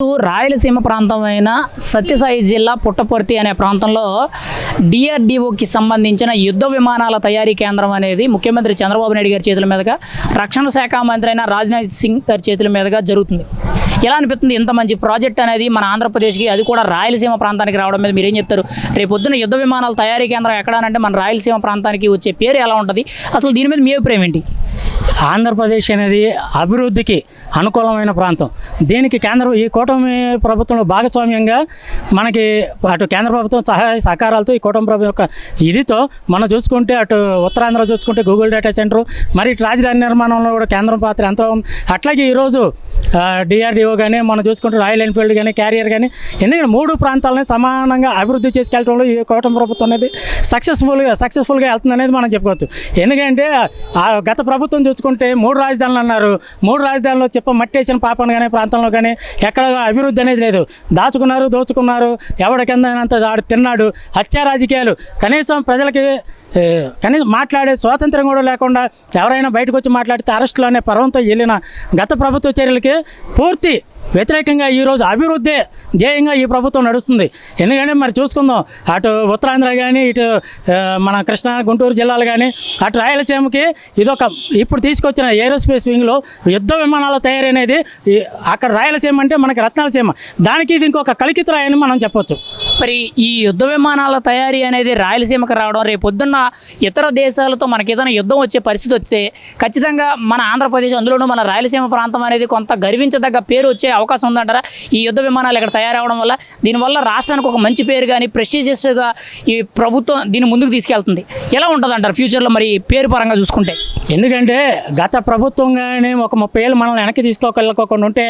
రాయలసీమ ప్రాంతమైన సత్యసాయి జిల్లా పుట్టపర్తి అనే ప్రాంతంలో డిఆర్డీఓకి సంబంధించిన యుద్ధ విమానాల తయారీ కేంద్రం అనేది ముఖ్యమంత్రి చంద్రబాబు నాయుడు గారి చేతుల మీదుగా రక్షణ శాఖ మంత్రి అయిన రాజ్నాథ్ సింగ్ గారి చేతుల మీదుగా జరుగుతుంది. ఎలా అనిపిస్తుంది ఇంత మంచి ప్రాజెక్ట్ అనేది మన ఆంధ్రప్రదేశ్కి, అది కూడా రాయలసీమ ప్రాంతానికి రావడం మీద మీరేం చెప్తారు? రేపొద్దున యుద్ధ విమానాల తయారీ కేంద్రం ఎక్కడానంటే మన రాయలసీమ ప్రాంతానికి వచ్చే పేరు ఎలా ఉంటుంది? అసలు దీని మీద మీ అభిప్రాయం ఏంటి? ఆంధ్రప్రదేశ్ అనేది అభివృద్ధికి అనుకూలమైన ప్రాంతం. దీనికి కేంద్రం ఈ కూటమి ప్రభుత్వంలో భాగస్వామ్యంగా మనకి అటు కేంద్ర ప్రభుత్వం సహాయ సహకారాలతో ఈ కూటమి ప్రభుత్వం యొక్క ఇదితో మనం చూసుకుంటే అటు ఉత్తరాంధ్ర చూసుకుంటే గూగుల్ డేటా సెంటర్, మరి ఇటు రాజధాని నిర్మాణంలో కూడా కేంద్రం పాత్ర ఎంతో ఉంది. అట్లాగే ఈరోజు డిఆర్డీఓ కానీ మనం చూసుకుంటే రాయల్ ఎన్ఫీల్డ్ కానీ క్యారియర్ కానీ, ఎందుకంటే మూడు ప్రాంతాలని సమానంగా అభివృద్ధి చేసుకెళ్ళడంలో ఈ కూటమి ప్రభుత్వం అనేది సక్సెస్ఫుల్గా వెళ్తుంది అనేది మనం చెప్పుకోవచ్చు. ఎందుకంటే గత ప్రభుత్వం చూసుకుంటే 3 రాజధానులు అన్నారు. 3 రాజధానుల్లో మట్టేసిన పాపను కానీ ప్రాంతంలో కానీ ఎక్కడ అభివృద్ధి అనేది లేదు. దోచుకున్నారు, ఎవరికిందనంత తిన్నాడు. హత్యా రాజకీయాలు, కనీసం ప్రజలకి మాట్లాడే స్వాతంత్రం కూడా లేకుండా ఎవరైనా బయటకు వచ్చి మాట్లాడితే అరెస్టులు అనే పర్వంతో వెళ్ళిన గత ప్రభుత్వ చర్యలకి పూర్తి వ్యతిరేకంగా ఈరోజు అభివృద్ధి ధ్యేయంగా ఈ ప్రభుత్వం నడుస్తుంది. ఎందుకంటే మరి చూసుకుందాం, అటు ఉత్తరాంధ్ర కానీ, ఇటు మన కృష్ణా గుంటూరు జిల్లాలు కానీ, అటు రాయలసీమకి ఇదొక ఇప్పుడు తీసుకొచ్చిన ఏరోస్పేస్ వింగ్లో యుద్ధ విమానాల తయారీ అనేది అక్కడ రాయలసీమ అంటే మనకి రత్నాలసీమ, దానికి ఇది ఇంకొక కలికితురాయని మనం చెప్పొచ్చు. మరి ఈ యుద్ధ విమానాల తయారీ అనేది రాయలసీమకు రావడం, రేపొద్దున్న ఇతర దేశాలతో మనకి ఏదైనా యుద్ధం వచ్చే పరిస్థితి వస్తే ఖచ్చితంగా మన ఆంధ్రప్రదేశ్, అందులోనూ మన రాయలసీమ ప్రాంతం అనేది కొంత గర్వించదగ్గ పేరు వచ్చే అవకాశం ఉందంటారా ఈ యుద్ధ విమానాలు ఇక్కడ తయారవడం వల్ల? దీనివల్ల రాష్ట్రానికి ఒక మంచి పేరు కానీ, ప్రెస్టీజియస్గా ఈ ప్రభుత్వం దీన్ని ముందుకు తీసుకెళ్తుంది. ఎలా ఉంటుంది అంటారు ఫ్యూచర్లో మరి పేరు పరంగా చూసుకుంటే? ఎందుకంటే గత ప్రభుత్వం కానీ ఒక 30 ఏళ్ళు మనల్ని వెనక్కి తీసుకోకుండా ఉంటే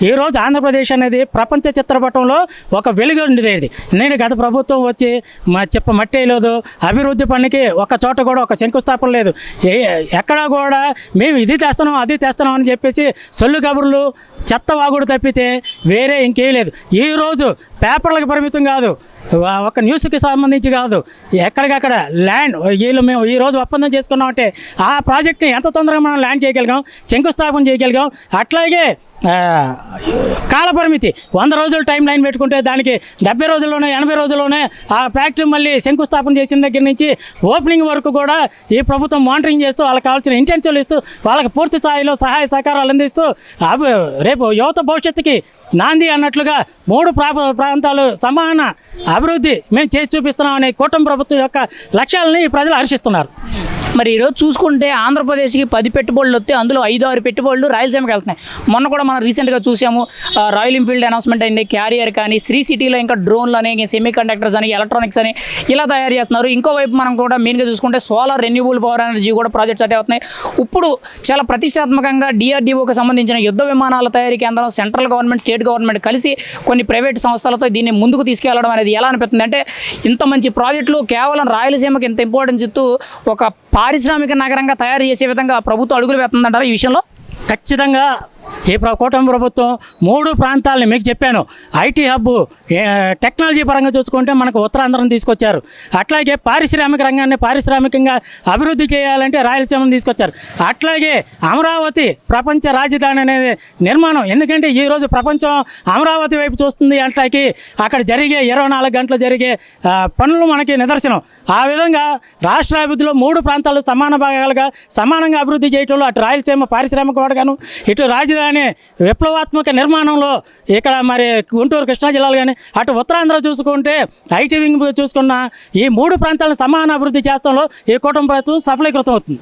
ఈరోజు ఆంధ్రప్రదేశ్ అనేది ప్రపంచ చిత్రపటంలో ఒక వెలుగు ఉండేది. నేను గత ప్రభుత్వం వచ్చి మట్టేయలేదు, అభివృద్ధి పనికి ఒక చోట కూడా ఒక శంకుస్థాపన లేదు. ఎక్కడా కూడా మేము ఇది తెస్తున్నాం అది తెస్తున్నాం అని చెప్పేసి సొల్లు కబుర్లు, చెత్త వాగుడు తప్పితే వేరే ఇంకేం లేదు. ఈరోజు పేపర్లకు పరిమితం కాదు, ఒక న్యూస్కి సంబంధించి కాదు, ఎక్కడికక్కడ ల్యాండ్ మేము ఈరోజు ఒప్పందం చేసుకున్నామంటే ఆ ప్రాజెక్ట్ని ఎంత తొందరగా మనం ల్యాండ్ చేయగలిగాం, శంకుస్థాపన చేయగలిగాం. అట్లాగే కాలపరిమితి 100 రోజులు టైం లైన్ పెట్టుకుంటే దానికి 70 రోజుల్లోనే 80 రోజుల్లోనే ఆ ఫ్యాక్టరీ మళ్ళీ శంకుస్థాపన చేసిన దగ్గర నుంచి ఓపెనింగ్ వరకు కూడా ఈ ప్రభుత్వం మానిటరింగ్ చేస్తూ వాళ్ళకి కావాల్సిన ఇంటెన్షన్లు ఇస్తూ వాళ్ళకి పూర్తి స్థాయిలో సహాయ సహకారాలు అందిస్తూ రేపు యువత భవిష్యత్తుకి నాంది అన్నట్లుగా 3 ప్రాంతాలు సమాన అభివృద్ధి మేము చేసి చూపిస్తున్నాం అనే కూటమి ప్రభుత్వం యొక్క లక్ష్యాలని ప్రజలు హర్షిస్తున్నారు. మరి ఈరోజు చూసుకుంటే ఆంధ్రప్రదేశ్కి 10 పెట్టుబడులు వస్తే అందులో 5-6 పెట్టుబడులు రాయలసీమకి వెళ్తున్నాయి. మొన్న కూడా మనం రీసెంట్గా చూసాము, రాయల్ ఎన్ఫీల్డ్ అనౌన్స్మెంట్ అయింది, క్యారియర్ కానీ, శ్రీ సిటీలో ఇంకా డ్రోన్లు అని, సెమీ కండక్టర్స్ అని, ఎలక్ట్రానిక్స్ అని ఇలా తయారు చేస్తున్నారు. ఇంకోవైపు మనం కూడా మెయిన్గా చూసుకుంటే సోలార్ రెన్యూబుల్ పవర్ ఎనర్జీ కూడా ప్రాజెక్ట్స్ అంటే అవుతున్నాయి. ఇప్పుడు చాలా ప్రతిష్టాత్మకంగా డిఆర్డీఓకి సంబంధించిన యుద్ధ విమానాల తయారీ కేంద్రం సెంట్రల్ గవర్నమెంట్, స్టేట్ గవర్నమెంట్ కలిసి కొన్ని ప్రైవేట్ సంస్థలతో దీన్ని ముందుకు తీసుకెళ్లడం అనేది ఎలా అనిపిస్తుంది అంటే, ఇంత మంచి ప్రాజెక్టులు కేవలం రాయలసీమకి ఇంత ఇంపార్టెన్స్ ఇస్తూ ఒక పారిశ్రామిక నగరంగా తయారు చేసే విధంగా ప్రభుత్వం అడుగులు వేస్తుందంటారా ఈ విషయంలో? ఖచ్చితంగా ఈ కూటమి ప్రభుత్వం 3 ప్రాంతాలని మీకు చెప్పాను, ఐటీ హబ్, టెక్నాలజీ పరంగా చూసుకుంటే మనకు ఉత్తరాంధ్రను తీసుకొచ్చారు. అట్లాగే పారిశ్రామిక రంగాన్ని పారిశ్రామికంగా అభివృద్ధి చేయాలంటే రాయలసీమను తీసుకొచ్చారు. అట్లాగే అమరావతి ప్రపంచ రాజధాని అనేది నిర్మాణం, ఎందుకంటే ఈరోజు ప్రపంచం అమరావతి వైపు చూస్తుంది అంటాకి అక్కడ జరిగే 24 గంటలు జరిగే పనులు మనకి నిదర్శనం. ఆ విధంగా రాష్ట్ర అభివృద్ధిలో 3 ప్రాంతాలు సమాన భాగాలుగా సమానంగా అభివృద్ధి చేయడంలో అటు రాయలసీమ పారిశ్రామిక వాడగాను, ఇటు రాజధాని విప్లవాత్మక నిర్మాణంలో ఇక్కడ మరి గుంటూరు కృష్ణా జిల్లాలు కానీ, అటు ఉత్తరాంధ్ర చూసుకుంటే ఐటీ వింగ్ చూసుకున్న ఈ 3 ప్రాంతాలను సమాన అభివృద్ధి చేస్తాంలో ఈ కూటమి ప్రభుత్వం సఫలీకృతం అవుతుంది.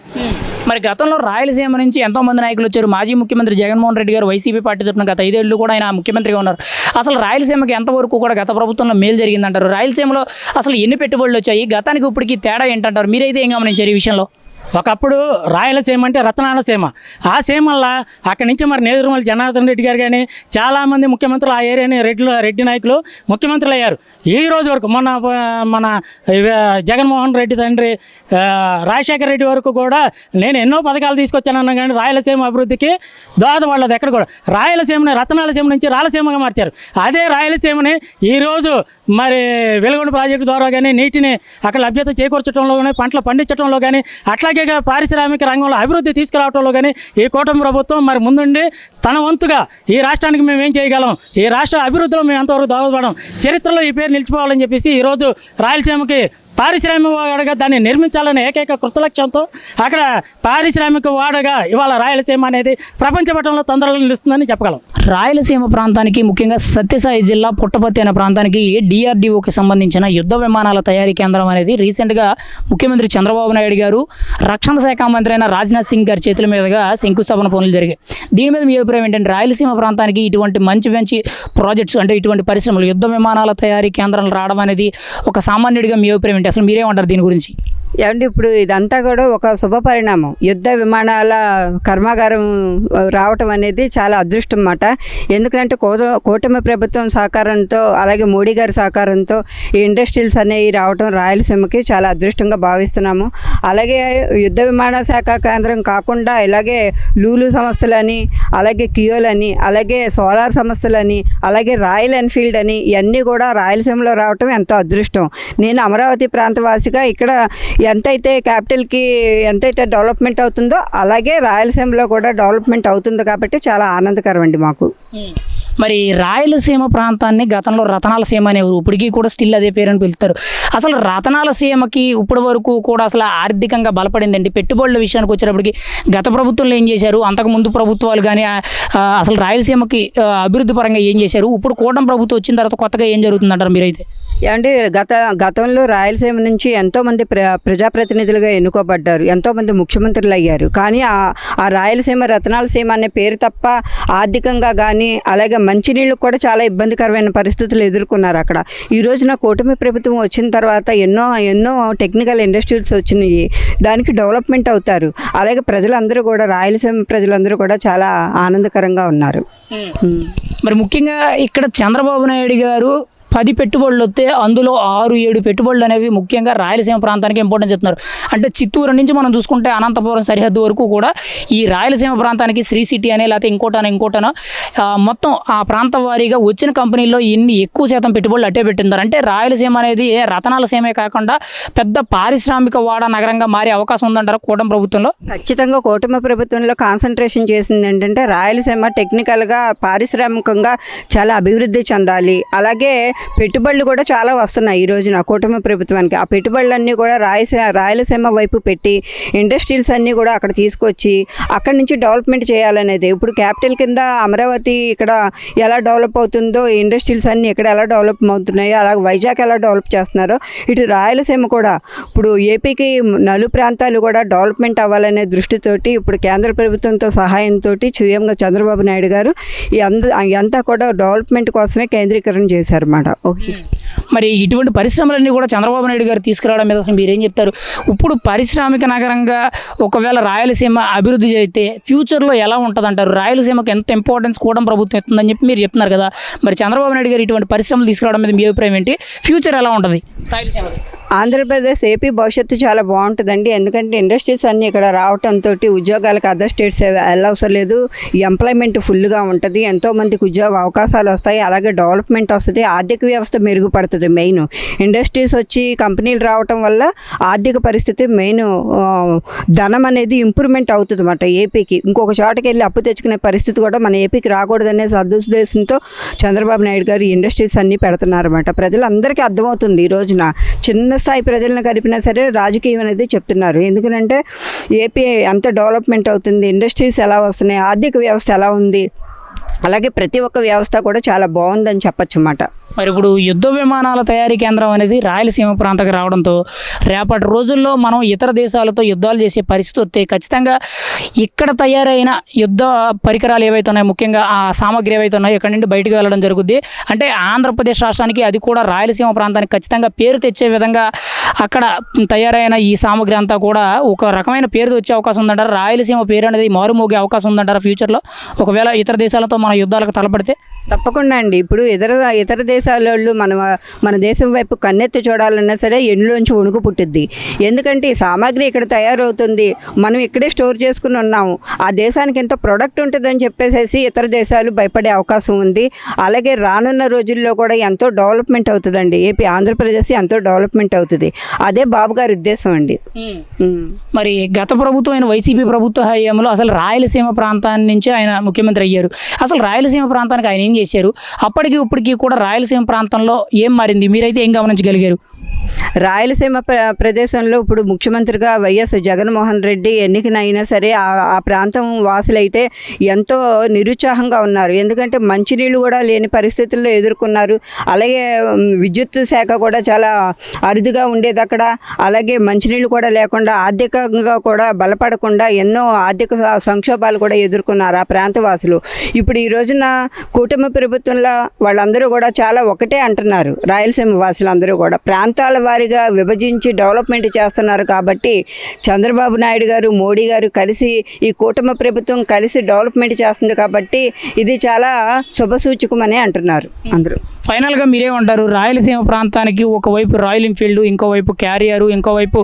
మరి గతంలో రాయలసీమ నుంచి ఎంతోమంది నాయకులు వచ్చారు. మాజీ ముఖ్యమంత్రి జగన్మోహన్ రెడ్డి గారు వైసీపీ పార్టీ తరఫున గత 5 ఏళ్ళు కూడా ఆయన ముఖ్యమంత్రిగా ఉన్నారు. అసలు రాయలసీమకి ఎంతవరకు కూడా గత ప్రభుత్వంలో మేలు జరిగిందంటారు? రాయలసీమలో అసలు ఎన్ని పెట్టుబడులు వచ్చాయి, గతానికి ఇప్పటికీ తేడా ఏంటంటారు? మీరైతే ఏం గమనించారు ఈ విషయంలో? ఒకప్పుడు రాయలసీమ అంటే రత్నాల సీమ, ఆ సీమల్లా అక్కడి నుంచి మరి నేదురుమల్లి జనార్దన్ రెడ్డి గారు కానీ చాలామంది ముఖ్యమంత్రులు ఆ ఏరియాని రెడ్డి నాయకులు ముఖ్యమంత్రులు అయ్యారు. ఈ రోజు వరకు మన జగన్మోహన్ రెడ్డి తండ్రి రాజశేఖర రెడ్డి వరకు కూడా నేను ఎన్నో పథకాలు తీసుకొచ్చానన్నా కానీ రాయలసీమ అభివృద్ధికి దోహదపడలేదు. ఎక్కడ కూడా రాయలసీమని రత్నాలసీమ నుంచి రాయలసీమగా మార్చారు. అదే రాయలసీమని ఈరోజు మరి వెలుగొండ ప్రాజెక్టు ద్వారా కానీ నీటిని అక్కడ లభ్యత చేకూర్చడంలో కానీ, పంటలు పండించడంలో కానీ, అట్లాగే అలాగే పారిశ్రామిక రంగంలో అభివృద్ధి తీసుకురావడంలో కానీ ఈ కూటమి ప్రభుత్వం మరి ముందుండి తన వంతుగా ఈ రాష్ట్రానికి మేము ఏం చేయగలం, ఈ రాష్ట్ర అభివృద్ధిలో మేము ఎంతవరకు దోహదపడడం, చరిత్రలో ఈ పేరు నిలిచిపోవాలని చెప్పేసి ఈరోజు రాయలసీమకి పారిశ్రామిక వాడగా దాన్ని నిర్మించాలనే ఏకైక కృతలక్ష్యంతో అక్కడ పారిశ్రామిక వాడగా ఇవాళ రాయలసీమ అనేది ప్రపంచ పటంలో తొందరలో నిలుస్తుందని చెప్పగలం. రాయలసీమ ప్రాంతానికి ముఖ్యంగా సత్యసాయి జిల్లా పుట్టపర్తి అనే ప్రాంతానికి DRDOకి సంబంధించిన యుద్ధ విమానాల తయారీ కేంద్రం అనేది రీసెంట్గా ముఖ్యమంత్రి చంద్రబాబు నాయుడు గారు, రక్షణ శాఖ మంత్రి అయిన రాజ్నాథ్ సింగ్ గారి చేతుల మీదుగా శంకుస్థాపన పనులు జరిగాయి. దీని మీద మీ అభిప్రాయం ఏంటంటే రాయలసీమ ప్రాంతానికి ఇటువంటి మంచి మంచి ప్రాజెక్ట్స్ అంటే ఇటువంటి పరిశ్రమలు యుద్ధ విమానాల తయారీ కేంద్రాలు రావడం అనేది ఒక సామాన్యుడిగా మీ అభిప్రాయం ఏంటి? అసలు మీరేమంటారు దీని గురించి? ఏమంటే ఇప్పుడు ఇదంతా కూడా ఒక శుభ పరిణామం. యుద్ధ విమానాల కర్మాగారం రావటం అనేది చాలా అదృష్టం అన్నమాట. ఎందుకంటే కూటమి ప్రభుత్వం సహకారంతో అలాగే మోడీ గారి సహకారంతో ఈ ఇండస్ట్రీస్ అనేవి రావటం రాయలసీమకి చాలా అదృష్టంగా భావిస్తున్నాము. అలాగే యుద్ధ విమాన శాఖ కేంద్రం కాకుండా ఇలాగే లూలు సంస్థలని, అలాగే కియోలని, అలాగే సోలార్ సంస్థలని, అలాగే రాయల్ ఎన్ఫీల్డ్ అని ఇవన్నీ కూడా రాయలసీమలో రావటం ఎంతో అదృష్టం. నేను అమరావతి ప్రాంతవాసిగా ఇక్కడ ఎంతైతే క్యాపిటల్కి ఎంతైతే డెవలప్మెంట్ అవుతుందో అలాగే రాయలసీమలో కూడా డెవలప్మెంట్ అవుతుంది కాబట్టి చాలా ఆనందకరం అండి మాకు. మరి రాయలసీమ ప్రాంతాన్ని గతంలో రతనాల సీమ అనేవారు, ఇప్పటికీ కూడా స్టిల్ అదే పేరుని పిలుస్తారు. అసలు రతనాల సీమకి ఇప్పటి వరకు కూడా అసలు ఆర్థికంగా బలపడిందండి. పెట్టుబడుల విషయానికి వచ్చేటప్పటికి గత ప్రభుత్వంలో ఏం చేశారు, అంతకు ముందు ప్రభుత్వాలు కానీ అసలు రాయలసీమకి అభివృద్ధి పరంగా ఏం చేశారు, ఇప్పుడు కూటమి ప్రభుత్వం వచ్చిన తర్వాత కొత్తగా ఏం జరుగుతుందంటారు మీరైతే? ఏమంటే గతంలో రాయలసీమ నుంచి ఎంతోమంది ప్రజాప్రతినిధులుగా ఎన్నుకోబడ్డారు, ఎంతోమంది ముఖ్యమంత్రులు అయ్యారు. కానీ ఆ రాయలసీమ రతనాల సీమ అనే పేరు తప్ప ఆర్థికంగా కానీ అలాగే మంచినీళ్ళు కూడా చాలా ఇబ్బందికరమైన పరిస్థితులు ఎదుర్కొన్నారు అక్కడ. ఈ రోజున కూటమి ప్రభుత్వం వచ్చిన తర్వాత ఎన్నో టెక్నికల్ ఇండస్ట్రీస్ వచ్చినాయి, దానికి డెవలప్మెంట్ అవుతారు. అలాగే ప్రజలందరూ కూడా రాయలసీమ ప్రజలందరూ కూడా చాలా ఆనందకరంగా ఉన్నారు. మరి ముఖ్యంగా ఇక్కడ చంద్రబాబు నాయుడు గారు 10 పెట్టుబడులు వస్తే అందులో 6-7 పెట్టుబడులు అనేవి ముఖ్యంగా రాయలసీమ ప్రాంతానికి ఇంపార్టెన్స్ ఇస్తున్నారు. అంటే చిత్తూరు నుంచి మనం చూసుకుంటే అనంతపురం సరిహద్దు వరకు కూడా ఈ రాయలసీమ ప్రాంతానికి శ్రీ సిటీ అనే లేకపోతే ఇంకోటనో మొత్తం ఆ ప్రాంతం వారీగా వచ్చిన కంపెనీల్లో ఎక్కువ శాతం పెట్టుబడులు అట్టే పెట్టిందారు. అంటే రాయలసీమ అనేది రతనాల సీమే కాకుండా పెద్ద పారిశ్రామిక వాడ నగరంగా మారే అవకాశం ఉందంటారు కూటమి ప్రభుత్వంలో? ఖచ్చితంగా కూటమి ప్రభుత్వంలో కాన్సన్ట్రేషన్ చేసింది ఏంటంటే రాయలసీమ టెక్నికల్గా పారిశ్రామికంగా చాలా అభివృద్ధి చెందాలి. అలాగే పెట్టుబడులు కూడా చాలా వస్తున్నాయి ఈ రోజున కూటమి ప్రభుత్వానికి. ఆ పెట్టుబడులన్నీ కూడా రాయలసీమ వైపు పెట్టి ఇండస్ట్రీస్ అన్నీ కూడా అక్కడ తీసుకొచ్చి అక్కడి నుంచి డెవలప్మెంట్ చేయాలనేది. ఇప్పుడు క్యాపిటల్ కింద అమరావతి ఇక్కడ ఎలా డెవలప్ అవుతుందో, ఇండస్ట్రీస్ అన్నీ ఇక్కడ ఎలా డెవలప్ అవుతున్నాయో అలాగే వైజాగ్ ఎలా డెవలప్ చేస్తున్నారో ఇటు రాయలసీమ కూడా ఇప్పుడు ఏపీకి నలు ప్రాంతాలు కూడా డెవలప్మెంట్ అవ్వాలనే దృష్టితోటి ఇప్పుడు కేంద్ర ప్రభుత్వంతో సహాయంతో సీఎంగా చంద్రబాబు నాయుడు గారు అంతా కూడా డెవలప్మెంట్ కోసమే కేంద్రీకరణ చేశారన్నమాట. ఓకే, మరి ఇటువంటి పరిశ్రమలన్నీ కూడా చంద్రబాబు నాయుడు గారు తీసుకురావడం మీద మీరేం చెప్తారు? ఇప్పుడు పారిశ్రామిక నగరంగా ఒకవేళ రాయలసీమ అభివృద్ధి చేస్తే ఫ్యూచర్లో ఎలా ఉంటుంది అంటారు? రాయలసీమకు ఎంత ఇంపార్టెన్స్ కూటమి ప్రభుత్వం ఇస్తుందని చెప్పి మీరు చెప్తున్నారు కదా, మరి చంద్రబాబు నాయుడు గారు ఇటువంటి పరిశ్రమలు తీసుకురావడం మీద మీ అభిప్రాయం ఏంటి? ఫ్యూచర్ ఎలా ఉంటుంది రాయలసీమకి? ఆంధ్రప్రదేశ్ ఏపీ భవిష్యత్తు చాలా బాగుంటుందండి. ఎందుకంటే ఇండస్ట్రీస్ అన్నీ ఇక్కడ రావడంతో ఉద్యోగాలకు అదర్ స్టేట్స్ వెళ్ళవసరం లేదు, ఎంప్లాయ్మెంట్ ఫుల్గా ఉంటుంది, ఎంతోమందికి ఉద్యోగ అవకాశాలు వస్తాయి, అలాగే డెవలప్మెంట్ వస్తుంది, ఆర్థిక వ్యవస్థ మెరుగుపడుతుంది. మెయిన్ ఇండస్ట్రీస్ వచ్చి కంపెనీలు రావటం వల్ల ఆర్థిక పరిస్థితి మెయిన్ ధనం అనేది ఇంప్రూవ్మెంట్ అవుతుంది అన్నమాట ఏపీకి. ఇంకొక చోటకి వెళ్ళి అప్పు తెచ్చుకునే పరిస్థితి కూడా మన ఏపీకి రాకూడదనే సదుద్దేశంతో చంద్రబాబు నాయుడు గారు ఇండస్ట్రీస్ అన్నీ పెడుతున్నారన్నమాట. ప్రజలందరికీ అర్థమవుతుంది ఈ రోజున. చిన్న స్థాయి ప్రజలను కలిపినా సరే రాజకీయం అనేది చెప్తున్నారు. ఎందుకంటే ఏపీ ఎంత డెవలప్మెంట్ అవుతుంది, ఇండస్ట్రీస్ ఎలా వస్తున్నాయి, ఆర్థిక వ్యవస్థ ఎలా ఉంది, అలాగే ప్రతి ఒక్క వ్యవస్థ కూడా చాలా బాగుందని చెప్పచ్చు అన్నమాట. మరి ఇప్పుడు యుద్ధ విమానాల తయారీ కేంద్రం అనేది రాయలసీమ ప్రాంతానికి రావడంతో రేపటి రోజుల్లో మనం ఇతర దేశాలతో యుద్ధాలు చేసే పరిస్థితి వస్తే ఖచ్చితంగా ఇక్కడ తయారైన యుద్ధ పరికరాలు ఏవైతే ఉన్నాయో, ముఖ్యంగా ఆ సామాగ్రి ఏవైతే ఉన్నాయో ఇక్కడ నుండి బయటకు వెళ్ళడం జరుగుద్ది. అంటే ఆంధ్రప్రదేశ్ రాష్ట్రానికి అది కూడా రాయలసీమ ప్రాంతానికి ఖచ్చితంగా పేరు తెచ్చే విధంగా అక్కడ తయారైన ఈ సామాగ్రి అంతా కూడా ఒక రకమైన పేరు వచ్చే అవకాశం ఉందంటారా? రాయలసీమ పేరు అనేది మారుమోగే అవకాశం ఉందంటారా ఫ్యూచర్లో ఒకవేళ ఇతర దేశాలతో మన యుద్ధాలకు తలపడితే? తప్పకుండా అండి. ఇప్పుడు ఇతర దేశాల దేశాల వాళ్ళు మన దేశం వైపు కన్నెత్తి చూడాలన్నా సరే ఎన్నులోంచి వణుకు పుట్టుద్ది. ఎందుకంటే ఈ సామాగ్రి ఇక్కడ తయారవుతుంది, మనం ఇక్కడే స్టోర్ చేసుకుని ఉన్నాము, ఆ దేశానికి ఎంతో ప్రొడక్ట్ ఉంటుందని చెప్పేసి ఇతర దేశాలు భయపడే అవకాశం ఉంది. అలాగే రానున్న రోజుల్లో కూడా ఎంతో డెవలప్మెంట్ అవుతుందండి. ఏపీ ఆంధ్రప్రదేశ్ ఎంతో డెవలప్మెంట్ అవుతుంది. అదే బాబు గారి ఉద్దేశం అండి. మరి గత ప్రభుత్వమైన వైసీపీ ప్రభుత్వ హయాంలో అసలు రాయలసీమ ప్రాంతాన్ని నుంచి ఆయన ముఖ్యమంత్రి అయ్యారు. అసలు రాయలసీమ ప్రాంతానికి ఆయన ఏం చేశారు? అప్పటికి ఇప్పటికీ కూడా రాయలసీమ ప్రాంతంలో ఏం మారింది? మీరైతే ఏం గమనించగలిగారు? రాయలసీమ ప్రదేశంలో ఇప్పుడు ముఖ్యమంత్రిగా వైఎస్ జగన్మోహన్ రెడ్డి ఎన్నికనైనా సరే ఆ ప్రాంతం వాసులైతే ఎంతో నిరుత్సాహంగా ఉన్నారు. ఎందుకంటే మంచినీళ్ళు కూడా లేని పరిస్థితుల్లో ఎదుర్కొన్నారు. అలాగే విద్యుత్ శాఖ కూడా చాలా అరుదుగా ఉండేది అక్కడ. అలాగే మంచినీళ్ళు కూడా లేకుండా ఆర్థికంగా కూడా బలపడకుండా ఎన్నో ఆర్థిక సంక్షోభాలు కూడా ఎదుర్కొన్నారు ఆ ప్రాంత వాసులు. ఇప్పుడు ఈ రోజున కూటమి ప్రభుత్వంలో వాళ్ళందరూ కూడా చాలా ఒకటే అంటున్నారు. రాయలసీమ వాసులందరూ కూడా ప్రాంతాల వారిగా విభజించి డెవలప్మెంట్ చేస్తున్నారు. కాబట్టి చంద్రబాబు నాయుడు గారు, మోడీ గారు కలిసి ఈ కూటమి ప్రభుత్వం కలిసి డెవలప్మెంట్ చేస్తుంది. కాబట్టి ఇది చాలా శుభసూచకమని అంటున్నారు అందరూ. ఫైనల్గా మీరేమంటారు? రాయలసీమ ప్రాంతానికి ఒకవైపు రాయల్ ఎన్ఫీల్డ్, ఇంకోవైపు క్యారియర్, ఇంకోవైపు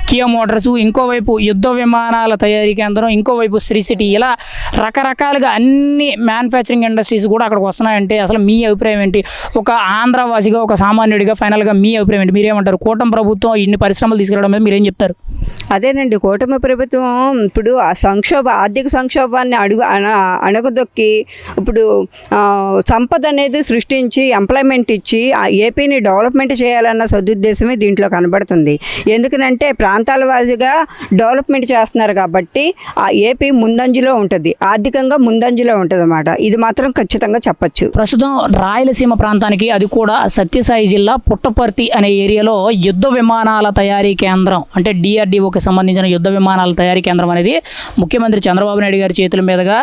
కియా మోటార్స్, ఇంకోవైపు యుద్ధ విమానాల తయారీ కేంద్రం, ఇంకోవైపు శ్రీ సిటీ, ఇలా రకరకాలుగా అన్ని మ్యానుఫ్యాక్చరింగ్ ఇండస్ట్రీస్ కూడా అక్కడికి వస్తున్నాయంటే అసలు మీ అభిప్రాయం ఏంటి? ఒక ఆంధ్రవాసిగా, ఒక సామాన్యుడిగా ఫైనల్గా మీ అభిప్రాయం ఏంటి? మీరేమంటారు? కూటమి ప్రభుత్వం ఇన్ని పరిశ్రమలు తీసుకురావడం మీద మీరేం చెప్తారు? అదేనండి, కూటమి ప్రభుత్వం ఇప్పుడు ఆ ఆర్థిక సంక్షోభాన్ని అణగదొక్కి ఇప్పుడు సంపద అనేది సృష్టించి ఎంప్లాయ్మెంట్ ఇచ్చి ఆ ఏపీని డెవలప్మెంట్ చేయాలన్న సదుద్దేశమే దీంట్లో కనబడుతుంది. ఎందుకనంటే ప్రాంతాల వారీగా డెవలప్మెంట్ చేస్తున్నారు కాబట్టి ఆ ఏపీ ముందంజలో ఉంటుంది, ఆర్థికంగా ముందంజలో ఉంటుంది అన్నమాట. ఇది మాత్రం ఖచ్చితంగా చెప్పచ్చు. ప్రస్తుతం రాయలసీమ ప్రాంతానికి, అది కూడా సత్యసాయి జిల్లా పుట్టపర్తి అనే ఏరియాలో యుద్ధ విమానాల తయారీ కేంద్రం, అంటే డిఆర్డీఓకి సంబంధించిన యుద్ధ విమానాల తయారీ కేంద్రం అనేది ముఖ్యమంత్రి చంద్రబాబు నాయుడు గారి చేతుల మీదుగా,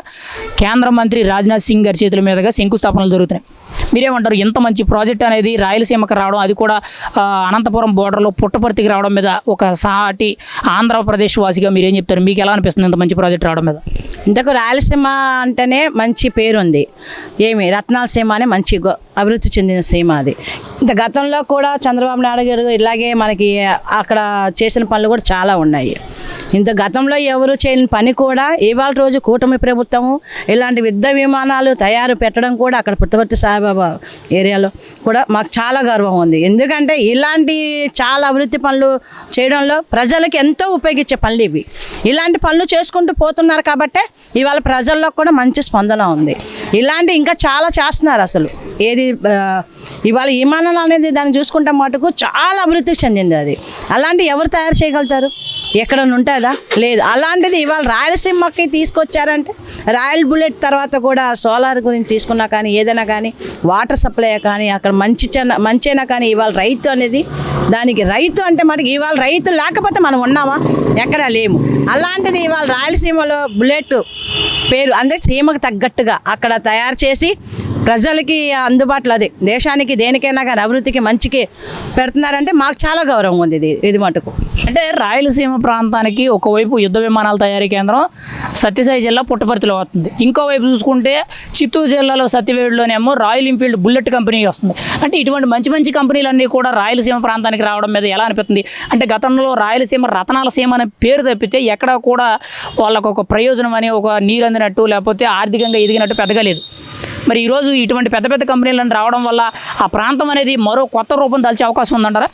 కేంద్ర మంత్రి రాజ్నాథ్ సింగ్ గారి చేతుల మీదుగా శంకుస్థాపనలు జరుగుతున్నాయి. మీరేమంటారు? ఎంత మంచి ప్రాజెక్ట్ అనేది రాయలసీమకు రావడం, అది కూడా అనంతపురం బోర్డర్లో పుట్టపర్తికి రావడం మీద ఒక సాటి ఆంధ్రప్రదేశ్ వాసిగా మీరేం చెప్తారు? మీకు ఎలా అనిపిస్తుంది ఇంత మంచి ప్రాజెక్ట్ రావడం మీద? ఇంతకు రాయలసీమ అంటేనే మంచి పేరు ఉంది. రత్నాల సీమ అనే మంచి అభివృద్ధి చెందిన సీమ అది. ఇంత గతంలో కూడా చంద్రబాబు నాయుడు గారు ఇలాగే మనకి అక్కడ చేసిన పనులు కూడా చాలా ఉన్నాయి. ఇంత గతంలో ఎవరు చేయని పని కూడా ఇవాళ రోజు కూటమి ప్రభుత్వము ఇలాంటి యుద్ధ విమానాలు తయారు పెట్టడం కూడా అక్కడ పుట్టపర్తి సాయిబాబా ఏరియాలో కూడా మాకు చాలా గర్వం ఉంది. ఎందుకంటే ఇలాంటి చాలా అభివృద్ధి పనులు చేయడంలో ప్రజలకు ఎంతో ఉపయోగించే పనులు ఇవి. ఇలాంటి పనులు చేసుకుంటూ పోతున్నారు కాబట్టే ఇవాళ ప్రజల్లో కూడా మంచి స్పందన ఉంది. ఇలాంటి ఇంకా చాలా చేస్తున్నారు. అసలు ఇవాళ విమానాలు అనేది దాన్ని చూసుకుంటే మటుకు చాలా అభివృద్ధికి చెందింది అది. అలాంటి ఎవరు తయారు చేయగలుగుతారు? ఎక్కడన్నా ఉంటుందా? లేదు. అలాంటిది ఇవాళ రాయలసీమకి తీసుకొచ్చారంటే రాయల్ బుల్లెట్ తర్వాత కూడా సోలార్ గురించి తీసుకున్నా కానీ, ఏదైనా కానీ, వాటర్ సప్లై కానీ, అక్కడ మంచైనా కానీ ఇవాళ రైతు అనేది దానికి రైతు అంటే మనకి ఇవాళ రైతు లేకపోతే మనం ఉన్నామా? ఎక్కడా లేము. అలాంటిది ఇవాళ రాయలసీమలో బుల్లెట్ పేరు అందరి సీమకు తగ్గట్టుగా అక్కడ తయారు చేసి ప్రజలకి అందుబాటులో, అదే దేశానికి దేనికైనా కానీ అభివృద్ధికి మంచికి పెడుతున్నారంటే మాకు చాలా గౌరవం ఉంది ఇది మటుకు. అంటే రాయలసీమ ప్రాంతానికి ఒకవైపు యుద్ధ విమానాల తయారీ కేంద్రం సత్యసాయి జిల్లా పుట్టపర్తిలో వస్తుంది, ఇంకోవైపు చూసుకుంటే చిత్తూరు జిల్లాలో సత్యవేడులోనేమో రాయల్ ఎన్ఫీల్డ్ బుల్లెట్ కంపెనీ వస్తుంది. అంటే ఇటువంటి మంచి మంచి కంపెనీలన్నీ కూడా రాయలసీమ ప్రాంతానికి రావడం మీద ఎలా అనిపిస్తుంది? అంటే గతంలో రాయలసీమ రతనాల సీమ అనే పేరు తప్పితే ఎక్కడ కూడా వాళ్ళకు ఒక ప్రయోజనం అని, ఒక నీరు అందినట్టు, లేకపోతే ఆర్థికంగా ఎదిగినట్టు పెద్దగా లేదు. మరి ఈరోజు ఇటువంటి పెద్ద పెద్ద కంపెనీలను రావడం వల్ల ఆ ప్రాంతం అనేది మరో కొత్త రూపం దాల్చే అవకాశం ఉందంటారా?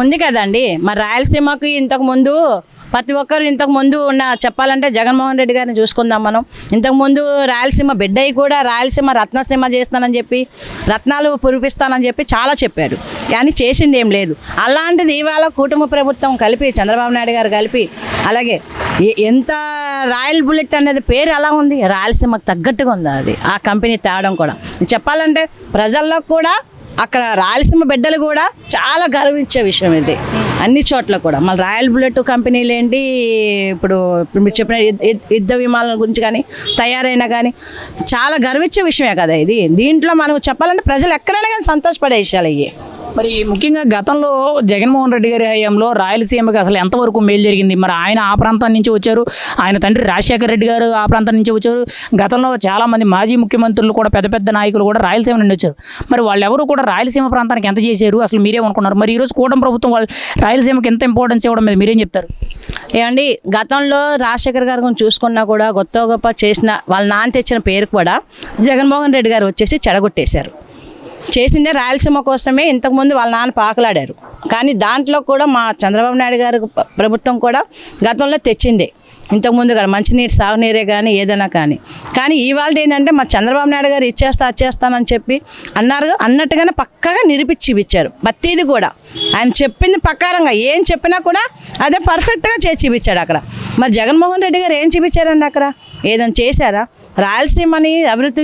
ఉంది కదండి. మరి రాయలసీమకి ఇంతకుముందు ప్రతి ఒక్కరు ఇంతకుముందు ఉన్న చెప్పాలంటే జగన్మోహన్ రెడ్డి గారిని చూసుకుందాం మనం. ఇంతకుముందు రాయలసీమ బిడ్డయి కూడా రాయలసీమ రత్నసీమ చేస్తానని చెప్పి, రత్నాలు పురిపిస్తానని చెప్పి చాలా చెప్పాడు, కానీ చేసింది ఏం లేదు. అలాంటిది ఇవాళ కూటమి ప్రభుత్వం కలిపి, చంద్రబాబు నాయుడు గారు కలిపి, అలాగే ఎంత రాయల్ బుల్లెట్ అనేది పేరు ఎలా ఉంది, రాయలసీమకు తగ్గట్టుగా ఉంది అది ఆ కంపెనీ తేవడం కూడా. చెప్పాలంటే ప్రజల్లో కూడా అక్కడ రాయలసీమ బిడ్డలు కూడా చాలా గర్వించే విషయం ఇది. అన్ని చోట్ల కూడా మళ్ళీ రాయల్ బుల్లెట్ కంపెనీలు ఏంటి, ఇప్పుడు మీరు చెప్పిన యుద్ధ విమానాల గురించి కానీ తయారైనా కానీ చాలా గర్వించే విషయమే కదా ఇది. దీంట్లో మనం చెప్పాలంటే ప్రజలు ఎక్కడైనా కానీ సంతోషపడే విషయాలు ఇవి. మరి ముఖ్యంగా గతంలో జగన్మోహన్ రెడ్డి గారి హయాంలో రాయలసీమకి అసలు ఎంతవరకు మేలు జరిగింది? మరి ఆయన ఆ ప్రాంతం నుంచి వచ్చారు, ఆయన తండ్రి రాజశేఖర రెడ్డి గారు ఆ ప్రాంతం నుంచి వచ్చారు. గతంలో చాలామంది మాజీ ముఖ్యమంత్రులు కూడా పెద్ద పెద్ద నాయకులు కూడా రాయలసీమ నుండి వచ్చారు. మరి వాళ్ళెవరు కూడా రాయలసీమ ప్రాంతానికి ఎంత చేశారు, అసలు మీరేమనుకున్నారు? మరి ఈరోజు కూటమి ప్రభుత్వం వాళ్ళు రాయలసీమకి ఎంత ఇంపార్టెన్స్ ఇవ్వడం మీద మీరేం చెప్తారు? ఏమండి, గతంలో రాజశేఖర్ గారు గురించి చూసుకున్నా కూడా గొప్ప చేసిన వాళ్ళ నాన్న తెచ్చిన పేరు కూడా జగన్మోహన్ రెడ్డి గారు వచ్చేసి చెడగొట్టేశారు. చేసిందే రాయలసీమ కోసమే. ఇంతకుముందు వాళ్ళ నాన్న పాకులాడారు, కానీ దాంట్లో కూడా మా చంద్రబాబు నాయుడు గారు ప్రభుత్వం కూడా గతంలో తెచ్చిందే. ఇంతకుముందు కూడా మంచినీరు, సాగునీరే కానీ ఏదైనా కానీ ఇవాళ ఏంటంటే మా చంద్రబాబు నాయుడు గారు ఇచ్చేస్తానని చెప్పి అన్నట్టుగానే పక్కాగా నిరూపించి ఇచ్చారు. ప్రతిది కూడా ఆయన చెప్పింది ప్రకారంగా ఏం చెప్పినా కూడా అదే పర్ఫెక్ట్గా చేసి చూపించాడు అక్కడ. మరి జగన్మోహన్ రెడ్డి గారు ఏం చూపించారండి అక్కడ? ఏదైనా చేశారా? రాయలసీమని అభివృద్ధి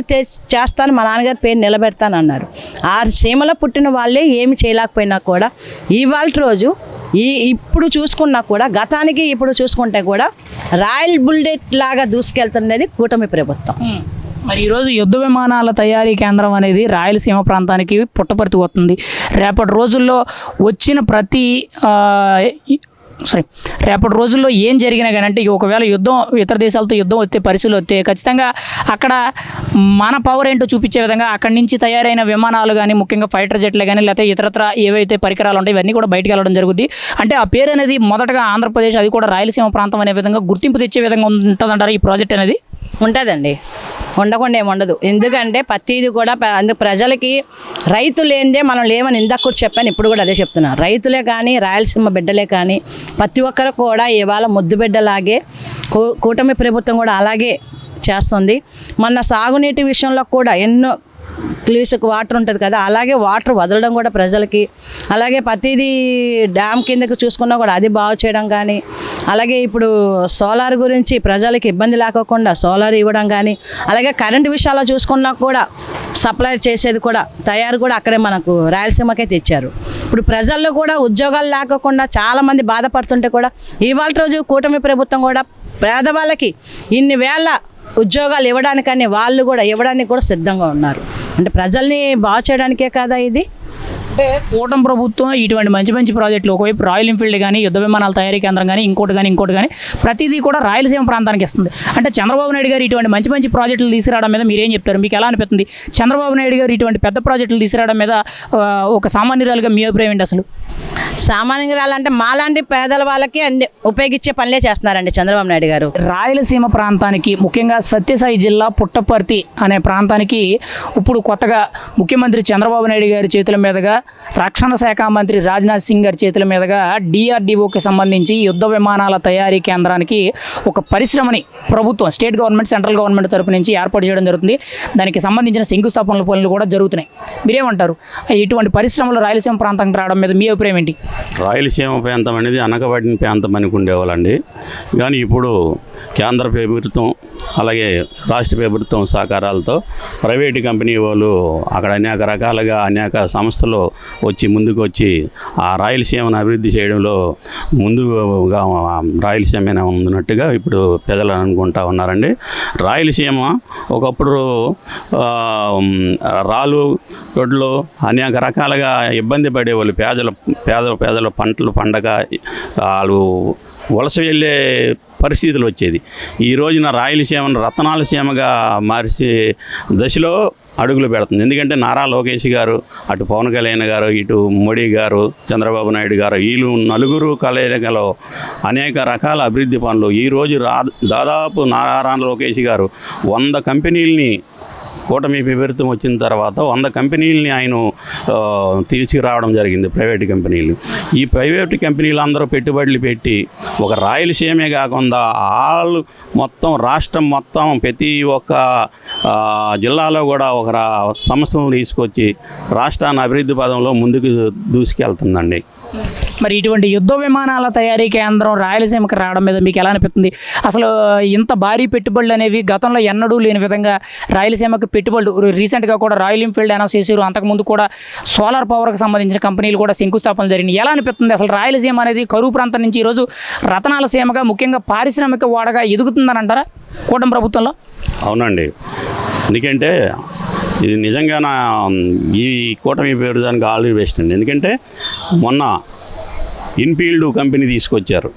చేస్తాను, మా నాన్నగారి పేరు నిలబెడతానన్నారు. ఆ సీమలో పుట్టిన వాళ్ళే ఏమి చేయలేకపోయినా కూడా ఇవాళ రోజు ఇప్పుడు చూసుకున్నా కూడా గతానికి ఇప్పుడు చూసుకుంటే కూడా రాయల్ బుల్లెట్ లాగా దూసుకెళ్తున్నది కూటమి ప్రభుత్వం. మరి ఈరోజు యుద్ధ విమానాల తయారీ కేంద్రం అనేది రాయలసీమ ప్రాంతానికి పుట్టపర్తి వస్తుంది. రేపటి రోజుల్లో వచ్చిన రేపటి రోజుల్లో ఏం జరిగినా కానీ, అంటే ఒకవేళ యుద్ధం ఇతర దేశాలతో యుద్ధం వస్తే, పరిస్థితులు వస్తే ఖచ్చితంగా అక్కడ మన పవర్ ఏంటో చూపించే విధంగా అక్కడి నుంచి తయారైన విమానాలు కానీ, ముఖ్యంగా ఫైటర్ జెట్లు కానీ, లేకపోతే ఇతరత్ర ఏవైతే పరికరాలు ఉంటాయి ఇవన్నీ కూడా బయటకు వెళ్ళడం జరుగుతుంది. అంటే ఆ పేరు అనేది మొదటగా ఆంధ్రప్రదేశ్, అది కూడా రాయలసీమ ప్రాంతం అనే విధంగా గుర్తింపు తెచ్చే విధంగా ఉంటుందంటారు ఈ ప్రాజెక్ట్ అనేది? ఉంటుందండి, ఉండకుండా ఏముండదు. ఎందుకంటే ప్రతిది కూడా అందుకు ప్రజలకి రైతు లేనిదే మనం లేవని ఇందాక కూడా చెప్పాను, ఇప్పుడు కూడా అదే చెప్తున్నాను. రైతులే కానీ, రాయలసీమ బిడ్డలే కానీ ప్రతి ఒక్కరు కూడా ఇవాళ ముద్దు బిడ్డలాగే కూటమి ప్రభుత్వం కూడా అలాగే చేస్తుంది. మొన్న సాగునీటి విషయంలో కూడా ఎన్నో క్లీసుకు వాటర్ ఉంటుంది కదా, అలాగే వాటర్ వదలడం కూడా ప్రజలకి, అలాగే ప్రతిదీ డ్యామ్ కిందకి చూసుకున్నా కూడా అది బాగు చేయడం కానీ, అలాగే ఇప్పుడు సోలార్ గురించి ప్రజలకి ఇబ్బంది లేకోకుండా సోలార్ ఇవ్వడం కానీ, అలాగే కరెంటు విషయాల్లో చూసుకున్నా కూడా సప్లై చేసేది కూడా తయారు కూడా అక్కడే మనకు రాయలసీమకే తెచ్చారు. ఇప్పుడు ప్రజల్లో కూడా ఉద్యోగాలు లేకోకుండా చాలామంది బాధపడుతుంటే కూడా ఇవాళ రోజు కూటమి ప్రభుత్వం కూడా పేదవాళ్ళకి ఇన్ని వేల ఉద్యోగాలు ఇవ్వడానికని వాళ్ళు కూడా ఇవ్వడానికి కూడా సిద్ధంగా ఉన్నారు. అంటే ప్రజల్ని బాగు చేయడానికే కదా ఇది. అంటే కూటమి ప్రభుత్వం ఇటువంటి మంచి మంచి ప్రాజెక్టులు, ఒకవైపు రాయల్ ఎన్ఫీల్డ్ కానీ, యుద్ధ విమానాల తయారీ కేంద్రం కానీ, ఇంకోటి కానీ ప్రతిదీ కూడా రాయలసీమ ప్రాంతానికి ఇస్తుంది. అంటే చంద్రబాబు నాయుడు గారు ఇటువంటి మంచి మంచి ప్రాజెక్టులు తీసుకురావడం మీద మీరేం చెప్తారు? మీకు ఎలా అనిపిస్తుంది? చంద్రబాబు నాయుడు గారు ఇటువంటి పెద్ద ప్రాజెక్టులు తీసుకురావడం మీద ఒక సామాన్యురాలుగా మీ అభిప్రాయం ఏంటి అసలు? సామాన్యురాలంటే మాలాంటి పేదల వాళ్ళకి అన్ని ఉపయోగించే పనులే చేస్తున్నారండి చంద్రబాబు నాయుడు గారు. రాయలసీమ ప్రాంతానికి, ముఖ్యంగా సత్యసాయి జిల్లా పుట్టపర్తి అనే ప్రాంతానికి ఇప్పుడు కొత్తగా ముఖ్యమంత్రి చంద్రబాబు నాయుడు గారి చేతుల మీదుగా, రక్షణ శాఖ మంత్రి రాజ్నాథ్ సింగ్ గారి చేతుల మీదుగా DRDOకి సంబంధించి యుద్ధ విమానాల తయారీ కేంద్రానికి ఒక పరిశ్రమని ప్రభుత్వం, స్టేట్ గవర్నమెంట్, సెంట్రల్ గవర్నమెంట్ తరపు నుంచి ఏర్పాటు చేయడం జరుగుతుంది. దానికి సంబంధించిన శంకుస్థాపనల పనులు కూడా జరుగుతున్నాయి. మీరేమంటారు? ఇటువంటి పరిశ్రమలు రాయలసీమ ప్రాంతానికి రావడం మీద మీ అభిప్రాయం ఏంటి? రాయలసీమ ప్రాంతం అనేది అనకబడిన ప్రాంతం అని ఉండేవాళ్ళండి. కానీ ఇప్పుడు కేంద్ర ప్రభుత్వం అలాగే రాష్ట్ర ప్రభుత్వం సహకారాలతో ప్రైవేటు కంపెనీ వాళ్ళు అక్కడ అనేక రకాలుగా అనేక సంస్థలు ముందుకు వచ్చి ఆ రాయలసీమను అభివృద్ధి చేయడంలో ముందుగా రాయలసీమ ఉన్నట్టుగా ఇప్పుడు ప్రజలు అనుకుంటా ఉన్నారండి. రాయలసీమ ఒకప్పుడు రాళ్ళు రోడ్లు అనేక రకాలుగా ఇబ్బంది పడేవాళ్ళు. పేదల పంటలు పండగ వాళ్ళు వలస వెళ్ళే పరిస్థితులు వచ్చేది. ఈ రోజున రాయలసీమను రతనాల సీమగా మార్చే దశలో అడుగులు పెడుతుంది. ఎందుకంటే నారా లోకేష్ గారు, అటు పవన్ కళ్యాణ్ గారు, ఇటు మోడీ గారు, చంద్రబాబు నాయుడు గారు, వీళ్ళు నలుగురు కలయికలో అనేక రకాల అభివృద్ధి పనులు ఈరోజు దాదాపు నారా లోకేష్ గారు 100 కంపెనీలని, కూటమి ప్రభుత్వం వచ్చిన తర్వాత 100 కంపెనీలని ఆయన తీసుకురావడం జరిగింది, ప్రైవేటు కంపెనీలు. ఈ ప్రైవేటు కంపెనీలు అందరూ పెట్టుబడులు పెట్టి ఒక రాయలసీమే కాకుండా వాళ్ళు మొత్తం రాష్ట్రం మొత్తం ప్రతి ఒక్క జిల్లాలో కూడా ఒక సంస్థను తీసుకొచ్చి రాష్ట్రాన్ని అభివృద్ధి పదంలో ముందుకు దూసుకెళ్తుందండి. మరి ఇటువంటి యుద్ధ విమానాల తయారీ కేంద్రం రాయలసీమకి రావడం మీద మీకు ఎలా అనిపిస్తుంది? అసలు ఇంత భారీ పెట్టుబడులు అనేవి గతంలో ఎన్నడూ లేని విధంగా రాయలసీమకి పెట్టుబడులు, రీసెంట్గా కూడా రాయల్ ఎన్ఫీల్డ్ అనౌన్స్ చేశారు. అంతకుముందు కూడా సోలార్ పవర్కి సంబంధించిన కంపెనీలు కూడా శంకుస్థాపన జరిగింది. ఎలా అనిపిస్తుంది అసలు రాయలసీమ అనేది కరువు ప్రాంతం నుంచి ఈరోజు రతనాల సీమగా, ముఖ్యంగా పారిశ్రామిక వాడగా ఎదుగుతుందని అంటారా కూటమి ప్రభుత్వంలో? అవునండి. ఎందుకంటే ఇది నిజంగా ఈ కూటమి పేరు దానికి ఆల్రెడీ వేస్ట్ అండి. ఎందుకంటే మొన్న ఇన్ఫీల్డ్ కంపెనీ తీసుకొచ్చారు,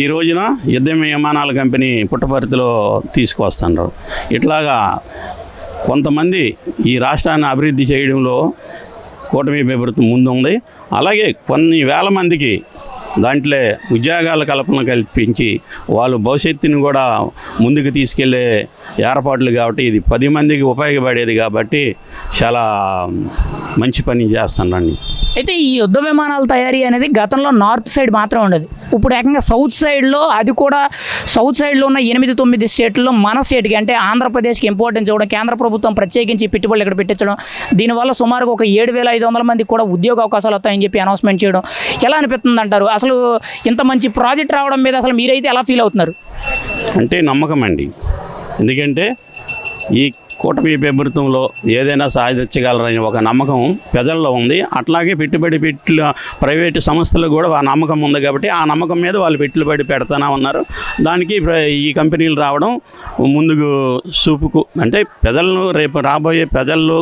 ఈ రోజున యుద్ధ విమానాల కంపెనీ పుట్టపర్తిలో తీసుకొస్తున్నారు. ఇట్లాగా కొంతమంది ఈ రాష్ట్రాన్ని అభివృద్ధి చేయడంలో కూటమి ప్రభుత్వం ముందుంది. అలాగే కొన్ని వేల మందికి దాంట్లో ఉద్యోగాల కల్పన కల్పించి వాళ్ళు భవిష్యత్తుని కూడా ముందుకు తీసుకెళ్లే ఏర్పాట్లు కాబట్టి ఇది 10 మందికి ఉపయోగపడేది కాబట్టి చాలా మంచి పని చేస్తానండి. అయితే ఈ యుద్ధ విమానాల తయారీ అనేది గతంలో నార్త్ సైడ్ మాత్రం ఉండేది. ఇప్పుడు ఏకంగా సౌత్ సైడ్లో, అది కూడా సౌత్ సైడ్లో ఉన్న 8-9 స్టేట్లలో మన స్టేట్కి అంటే ఆంధ్రప్రదేశ్కి ఇంపార్టెన్స్ ఇవ్వడం, కేంద్ర ప్రభుత్వం ప్రత్యేకించి పెట్టుబడులు ఇక్కడ పెట్టించడం, దీనివల్ల సుమారుగా ఒక 7,500 మందికి కూడా ఉద్యోగ అవకాశాలు వస్తాయని చెప్పి అనౌన్స్మెంట్ చేయడం ఎలా అనిపిస్తుంది అంటారు? అసలు ఇంత మంచి ప్రాజెక్ట్ రావడం మీద అసలు మీరైతే ఎలా ఫీల్ అవుతున్నారు? అంటే నమ్మకం అండి. ఎందుకంటే ఈ కూటమి ప్రభుత్వంలో ఏదైనా సాధించగలరని ఒక నమ్మకం ప్రజల్లో ఉంది. అట్లాగే పెట్టుబడి ప్రైవేటు సంస్థలకు కూడా ఆ నమ్మకం ఉంది కాబట్టి ఆ నమ్మకం మీద వాళ్ళు పెట్టుబడి పెడతానే ఉన్నారు. దానికి ఈ కంపెనీలు రావడం ముందుకు చూపుకు అంటే ప్రజలను రేపు రాబోయే ప్రజల్లో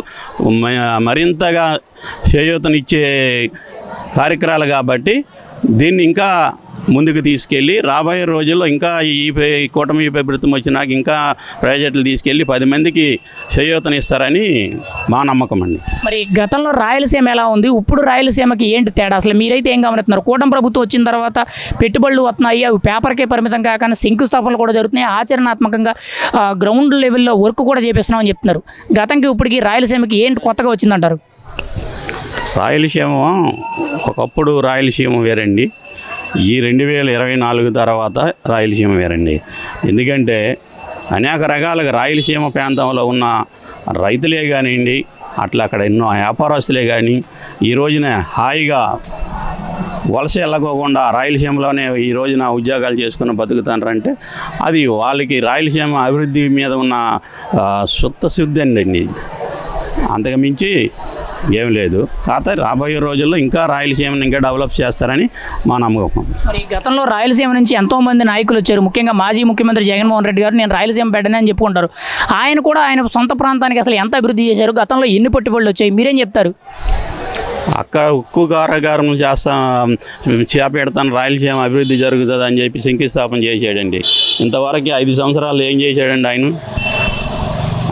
మరింతగా చేయూతనిచ్చే కార్యక్రమాలు కాబట్టి దీన్ని ఇంకా ముందుకు తీసుకెళ్ళి రాబోయే రోజుల్లో ఇంకా ఈ కూటమి ప్రభుత్వం వచ్చినాక ఇంకా ప్రాజెక్టులు తీసుకెళ్ళి 10 మందికి చేయూతనిస్తారని మా నమ్మకం అండి. మరి గతంలో రాయలసీమ ఎలా ఉంది, ఇప్పుడు రాయలసీమకి ఏంటి తేడా? అసలు మీరైతే ఏం గమనిస్తున్నారు? కూటమి ప్రభుత్వం వచ్చిన తర్వాత పెట్టుబడులు వస్తున్నాయి, అవి పేపర్కే పరిమితం కాకుండా శంకుస్థాపనలు కూడా జరుగుతున్నాయి, ఆచరణాత్మకంగా గ్రౌండ్ లెవెల్లో వర్క్ కూడా చేపిస్తున్నాం అని చెప్తున్నారు. గతంకి ఇప్పటికి రాయలసీమకి ఏంటి కొత్తగా వచ్చిందంటారు? రాయలసీమ ఒకప్పుడు రాయలసీమ వేరండి, ఈ 2024 తర్వాత రాయలసీమ వేరండి. ఎందుకంటే అనేక రకాలుగా రాయలసీమ ప్రాంతంలో ఉన్న రైతులే కానివ్వండి, అట్లా అక్కడ ఎన్నో వ్యాపారస్తులే కానీ ఈ రోజున హాయిగా వలస వెళ్ళకోకుండా రాయలసీమలోనే ఈ రోజున ఉద్యోగాలు చేసుకుని బతుకుతారంటే అది వాళ్ళకి రాయలసీమ అభివృద్ధి మీద ఉన్న శుద్ధి అండి. అంతకు మించి ఏం లేదు. కాకపోతే రాబోయే రోజుల్లో ఇంకా రాయలసీమని ఇంకా డెవలప్ చేస్తారని మా నమ్మకం. మరి గతంలో రాయలసీమ నుంచి ఎంతోమంది నాయకులు వచ్చారు, ముఖ్యంగా మాజీ ముఖ్యమంత్రి జగన్మోహన్ రెడ్డి గారు నేను రాయలసీమ బిడ్డనే అని చెప్పుకుంటారు. ఆయన కూడా ఆయన సొంత ప్రాంతానికి అసలు ఎంత అభివృద్ధి చేశారు, గతంలో ఎన్ని పెట్టుబడులు వచ్చాయి, మీరేం చెప్తారు? అక్కడ ఉక్కు కారాగారం చేపెడతాను రాయలసీమ అభివృద్ధి జరుగుతుంది అని చెప్పి శంకుస్థాపన చేశాడండి. ఇంతవరకు 5 సంవత్సరాలు ఏం చేశాడండి ఆయన?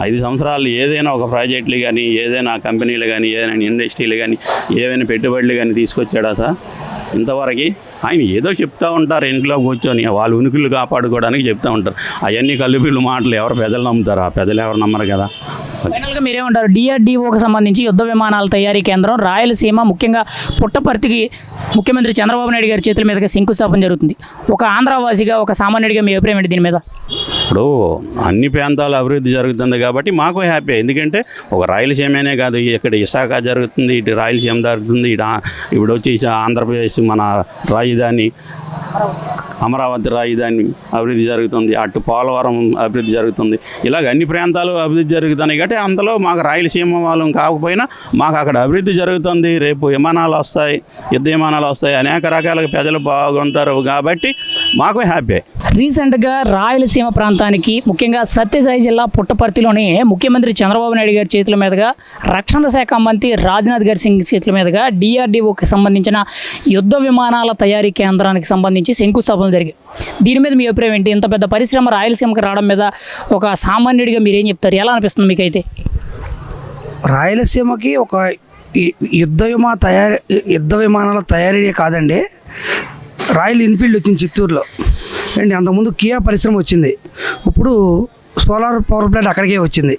5 సంవత్సరాలు ఏదైనా ఒక ప్రాజెక్టులు కానీ, ఏదైనా కంపెనీలు కానీ, ఏదైనా ఇండస్ట్రీలు కానీ, ఏదైనా పెట్టుబడులు కానీ తీసుకొచ్చాడా సార్? ఇంతవరకు ఆయన ఏదో చెప్తూ ఉంటారు ఇంట్లో కూర్చొని, వాళ్ళ ఉనికిలు కాపాడుకోవడానికి చెప్తూ ఉంటారు. అవన్నీ కల్లుపిల్లు మాటలు ఎవరు ప్రజలు నమ్ముతారా? ప్రజలు ఎవరు నమ్మరు కదా. ఫైనల్గా మీరేమంటారు? DRDOకి సంబంధించి యుద్ధ విమానాల తయారీ కేంద్రం రాయలసీమ ముఖ్యంగా పుట్టపర్తికి ముఖ్యమంత్రి చంద్రబాబు నాయుడు గారి చేతుల మీదుగా శంకుస్థాపన జరుగుతుంది. ఒక ఆంధ్రవాసిగా, ఒక సామాన్యుడిగా మీ అభిప్రాయం ఏంటి దీని మీద? ఇప్పుడు అన్ని ప్రాంతాలు అభివృద్ధి జరుగుతుంది కాబట్టి మాకు హ్యాపీ. ఎందుకంటే ఒక రాయలసీమనే కాదు, ఇక్కడ విశాఖ జరుగుతుంది, ఇటు రాయలసీమ జరుగుతుంది, ఇప్పుడు వచ్చి ఆంధ్రప్రదేశ్ మన రాజధాని అమరావతి రాజధాని అభివృద్ధి జరుగుతుంది, అటు పోలవరం అభివృద్ధి జరుగుతుంది. ఇలాగ అన్ని ప్రాంతాలు అభివృద్ధి జరుగుతున్నాయి కాబట్టి అందులో మాకు రాయలసీమ వాళ్ళం కాకపోయినా మాకు అక్కడ అభివృద్ధి జరుగుతుంది. రేపు విమానాలు వస్తాయి, యుద్ధ విమానాలు వస్తాయి, అనేక రకాలుగా ప్రజలు బాగుంటారు కాబట్టి మాకు హ్యాపీ. రీసెంట్గా రాయలసీమ ప్రాంతానికి ముఖ్యంగా సత్యసాయి జిల్లా పుట్టపర్తిలోని ముఖ్యమంత్రి చంద్రబాబు నాయుడు గారి చేతుల మీదుగా, రక్షణ శాఖ మంత్రి రాజ్నాథ్ గారి సింగ్ చేతుల మీదుగా DRDOకి సంబంధించిన యుద్ధ విమానాల తయారీ కేంద్రానికి సంబంధించి శంకుస్థాపన జరిగాయి. దీని మీద మీ అభిప్రాయం ఏంటి? ఇంత పెద్ద పరిశ్రమ రాయలసీమకి రావడం మీద ఒక సామాన్యుడిగా మీరేం చెప్తారు? ఎలా అనిపిస్తుంది మీకైతే? రాయలసీమకి ఒక యుద్ధ విమానాల తయారీ కాదండి, రాయల్ ఎన్ఫీల్డ్ వచ్చింది చిత్తూరులో అండి. అంతకుముందు కియా పరిశ్రమ వచ్చింది, ఇప్పుడు సోలార్ పవర్ ప్లాంట్ అక్కడికే వచ్చింది,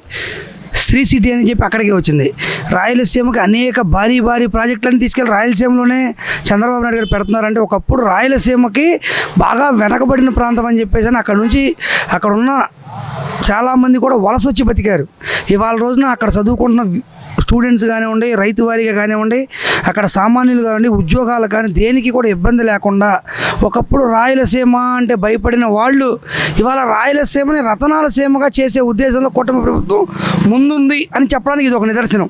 శ్రీ సిటీ అని చెప్పి అక్కడికే వచ్చింది. రాయలసీమకి అనేక భారీ ప్రాజెక్టులను తీసుకెళ్ళి రాయలసీమలోనే చంద్రబాబు నాయుడు గారు పెడుతున్నారంటే, ఒకప్పుడు రాయలసీమకి బాగా వెనకబడిన ప్రాంతం అని చెప్పేసి అక్కడ నుంచి అక్కడ ఉన్న చాలామంది కూడా వలస వచ్చి బతికారు. ఇవాళ రోజున అక్కడ చదువుకుంటున్న స్టూడెంట్స్ కానివ్వండి, రైతు వారీగా కానివ్వండి, అక్కడ సామాన్యులు కానివ్వండి, ఉద్యోగాలు కానీ దేనికి కూడా ఇబ్బంది లేకుండా, ఒకప్పుడు రాయలసీమ అంటే భయపడిన వాళ్ళు ఇవాళ రాయలసీమని రతనాల సీమగా చేసే ఉద్దేశంలో కూటమి ప్రభుత్వం ముందుంది అని చెప్పడానికి ఇది ఒక నిదర్శనం.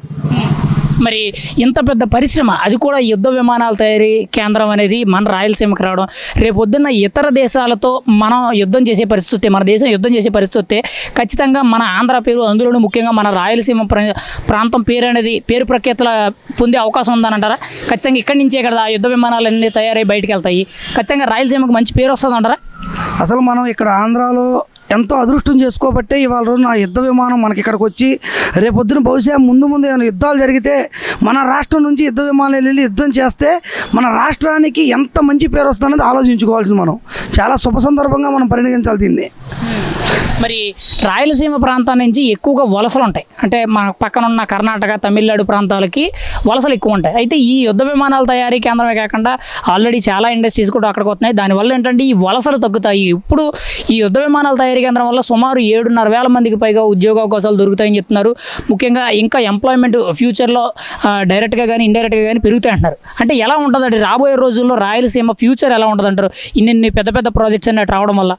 మరి ఇంత పెద్ద పరిశ్రమ, అది కూడా యుద్ధ విమానాల తయారీ కేంద్రం అనేది మన రాయలసీమకి రావడం, రేపొద్దున్న ఇతర దేశాలతో మనం యుద్ధం చేసే పరిస్థితి, మన దేశం యుద్ధం చేసే పరిస్థితి ఖచ్చితంగా మన ఆంధ్ర పేరు, అందులోనూ ముఖ్యంగా మన రాయలసీమ ప్రాంతం పేరు అనేది పేరు ప్రఖ్యాతుల పొందే అవకాశం ఉందని అంటారా? ఖచ్చితంగా ఇక్కడి నుంచే కదా యుద్ధ విమానాలన్నీ తయారై బయటకు వెళ్తాయి, ఖచ్చితంగా రాయలసీమకు మంచి పేరు వస్తుంది అంటారా? అసలు మనం ఇక్కడ ఆంధ్రాలో ఎంతో అదృష్టం చేసుకోబట్టే ఇవాళ రోజున ఆ యుద్ధ విమానం మనకి ఇక్కడికి వచ్చి రేపొద్దున బహుశా ముందు ఏమైనా యుద్ధాలు జరిగితే మన రాష్ట్రం నుంచి యుద్ధ విమానాలు వెళ్ళి యుద్ధం చేస్తే మన రాష్ట్రానికి ఎంత మంచి పేరు వస్తుందనేది ఆలోచించుకోవాల్సింది. మనం చాలా శుభ సందర్భంగా మనం పరిగణించాలి దీన్ని. మరి రాయలసీమ ప్రాంతం నుంచి ఎక్కువగా వలసలు ఉంటాయి, అంటే మన పక్కనున్న కర్ణాటక, తమిళనాడు ప్రాంతాలకి వలసలు ఎక్కువ ఉంటాయి. అయితే ఈ యుద్ధ విమానాల తయారీ కేంద్రమే కాకుండా ఆల్రెడీ చాలా ఇండస్ట్రీస్ కూడా అక్కడికి వస్తున్నాయి. దానివల్ల ఏంటంటే ఈ వలసలు తగ్గుతాయి. ఇప్పుడు ఈ యుద్ధ విమానాల తయారీ కేంద్రం వల్ల సుమారు 7,500 మందికి పైగా ఉద్యోగ అవకాశాలు దొరుకుతాయని చెప్తున్నారు. ముఖ్యంగా ఇంకా ఎంప్లాయ్మెంట్ ఫ్యూచర్లో డైరెక్ట్గా కానీ ఇండైరెక్ట్గా కానీ పెరుగుతాయి అంటున్నారు. అంటే ఎలా ఉంటుందండి రాబోయే రోజుల్లో రాయలసీమ ఫ్యూచర్ ఎలా ఉంటుంది అంటారు ఇన్ని పెద్ద పెద్ద ప్రాజెక్ట్స్ అన్నట్టు రావడం వల్ల?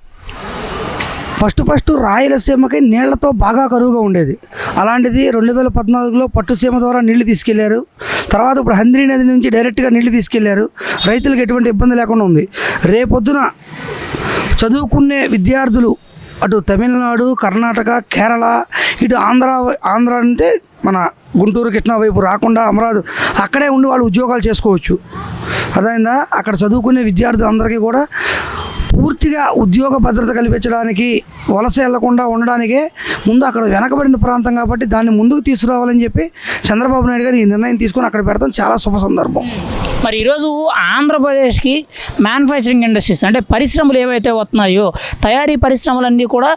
ఫస్ట్ రాయలసీమకి నీళ్లతో బాగా కరువుగా ఉండేది. అలాంటిది 2014లో పట్టుసీమ ద్వారా నీళ్లు తీసుకెళ్లారు. తర్వాత ఇప్పుడు హంద్రీ నది నుంచి డైరెక్ట్గా నీళ్లు తీసుకెళ్లారు. రైతులకు ఎటువంటి ఇబ్బంది లేకుండా ఉంది. రేపొద్దున చదువుకునే విద్యార్థులు అటు తమిళనాడు, కర్ణాటక, కేరళ, ఇటు ఆంధ్ర అంటే మన గుంటూరు, కృష్ణా వైపు రాకుండా అమరావతి అక్కడే ఉండి వాళ్ళు ఉద్యోగాలు చేసుకోవచ్చు. అదైందా? అక్కడ చదువుకునే విద్యార్థులందరికీ కూడా పూర్తిగా ఉద్యోగ భద్రత కల్పించడానికి, వలస వెళ్లకుండా ఉండడానికే ముందు అక్కడ వెనకబడిన ప్రాంతం కాబట్టి దాన్ని ముందుకు తీసుకురావాలని చెప్పి చంద్రబాబు నాయుడు గారు ఈ నిర్ణయం తీసుకొని అక్కడ పెడతాం చాలా శుభ సందర్భం. మరి ఈరోజు ఆంధ్రప్రదేశ్కి మ్యానుఫ్యాక్చరింగ్ ఇండస్ట్రీస్ అంటే పరిశ్రమలు ఏవైతే వస్తున్నాయో, తయారీ పరిశ్రమలన్నీ కూడా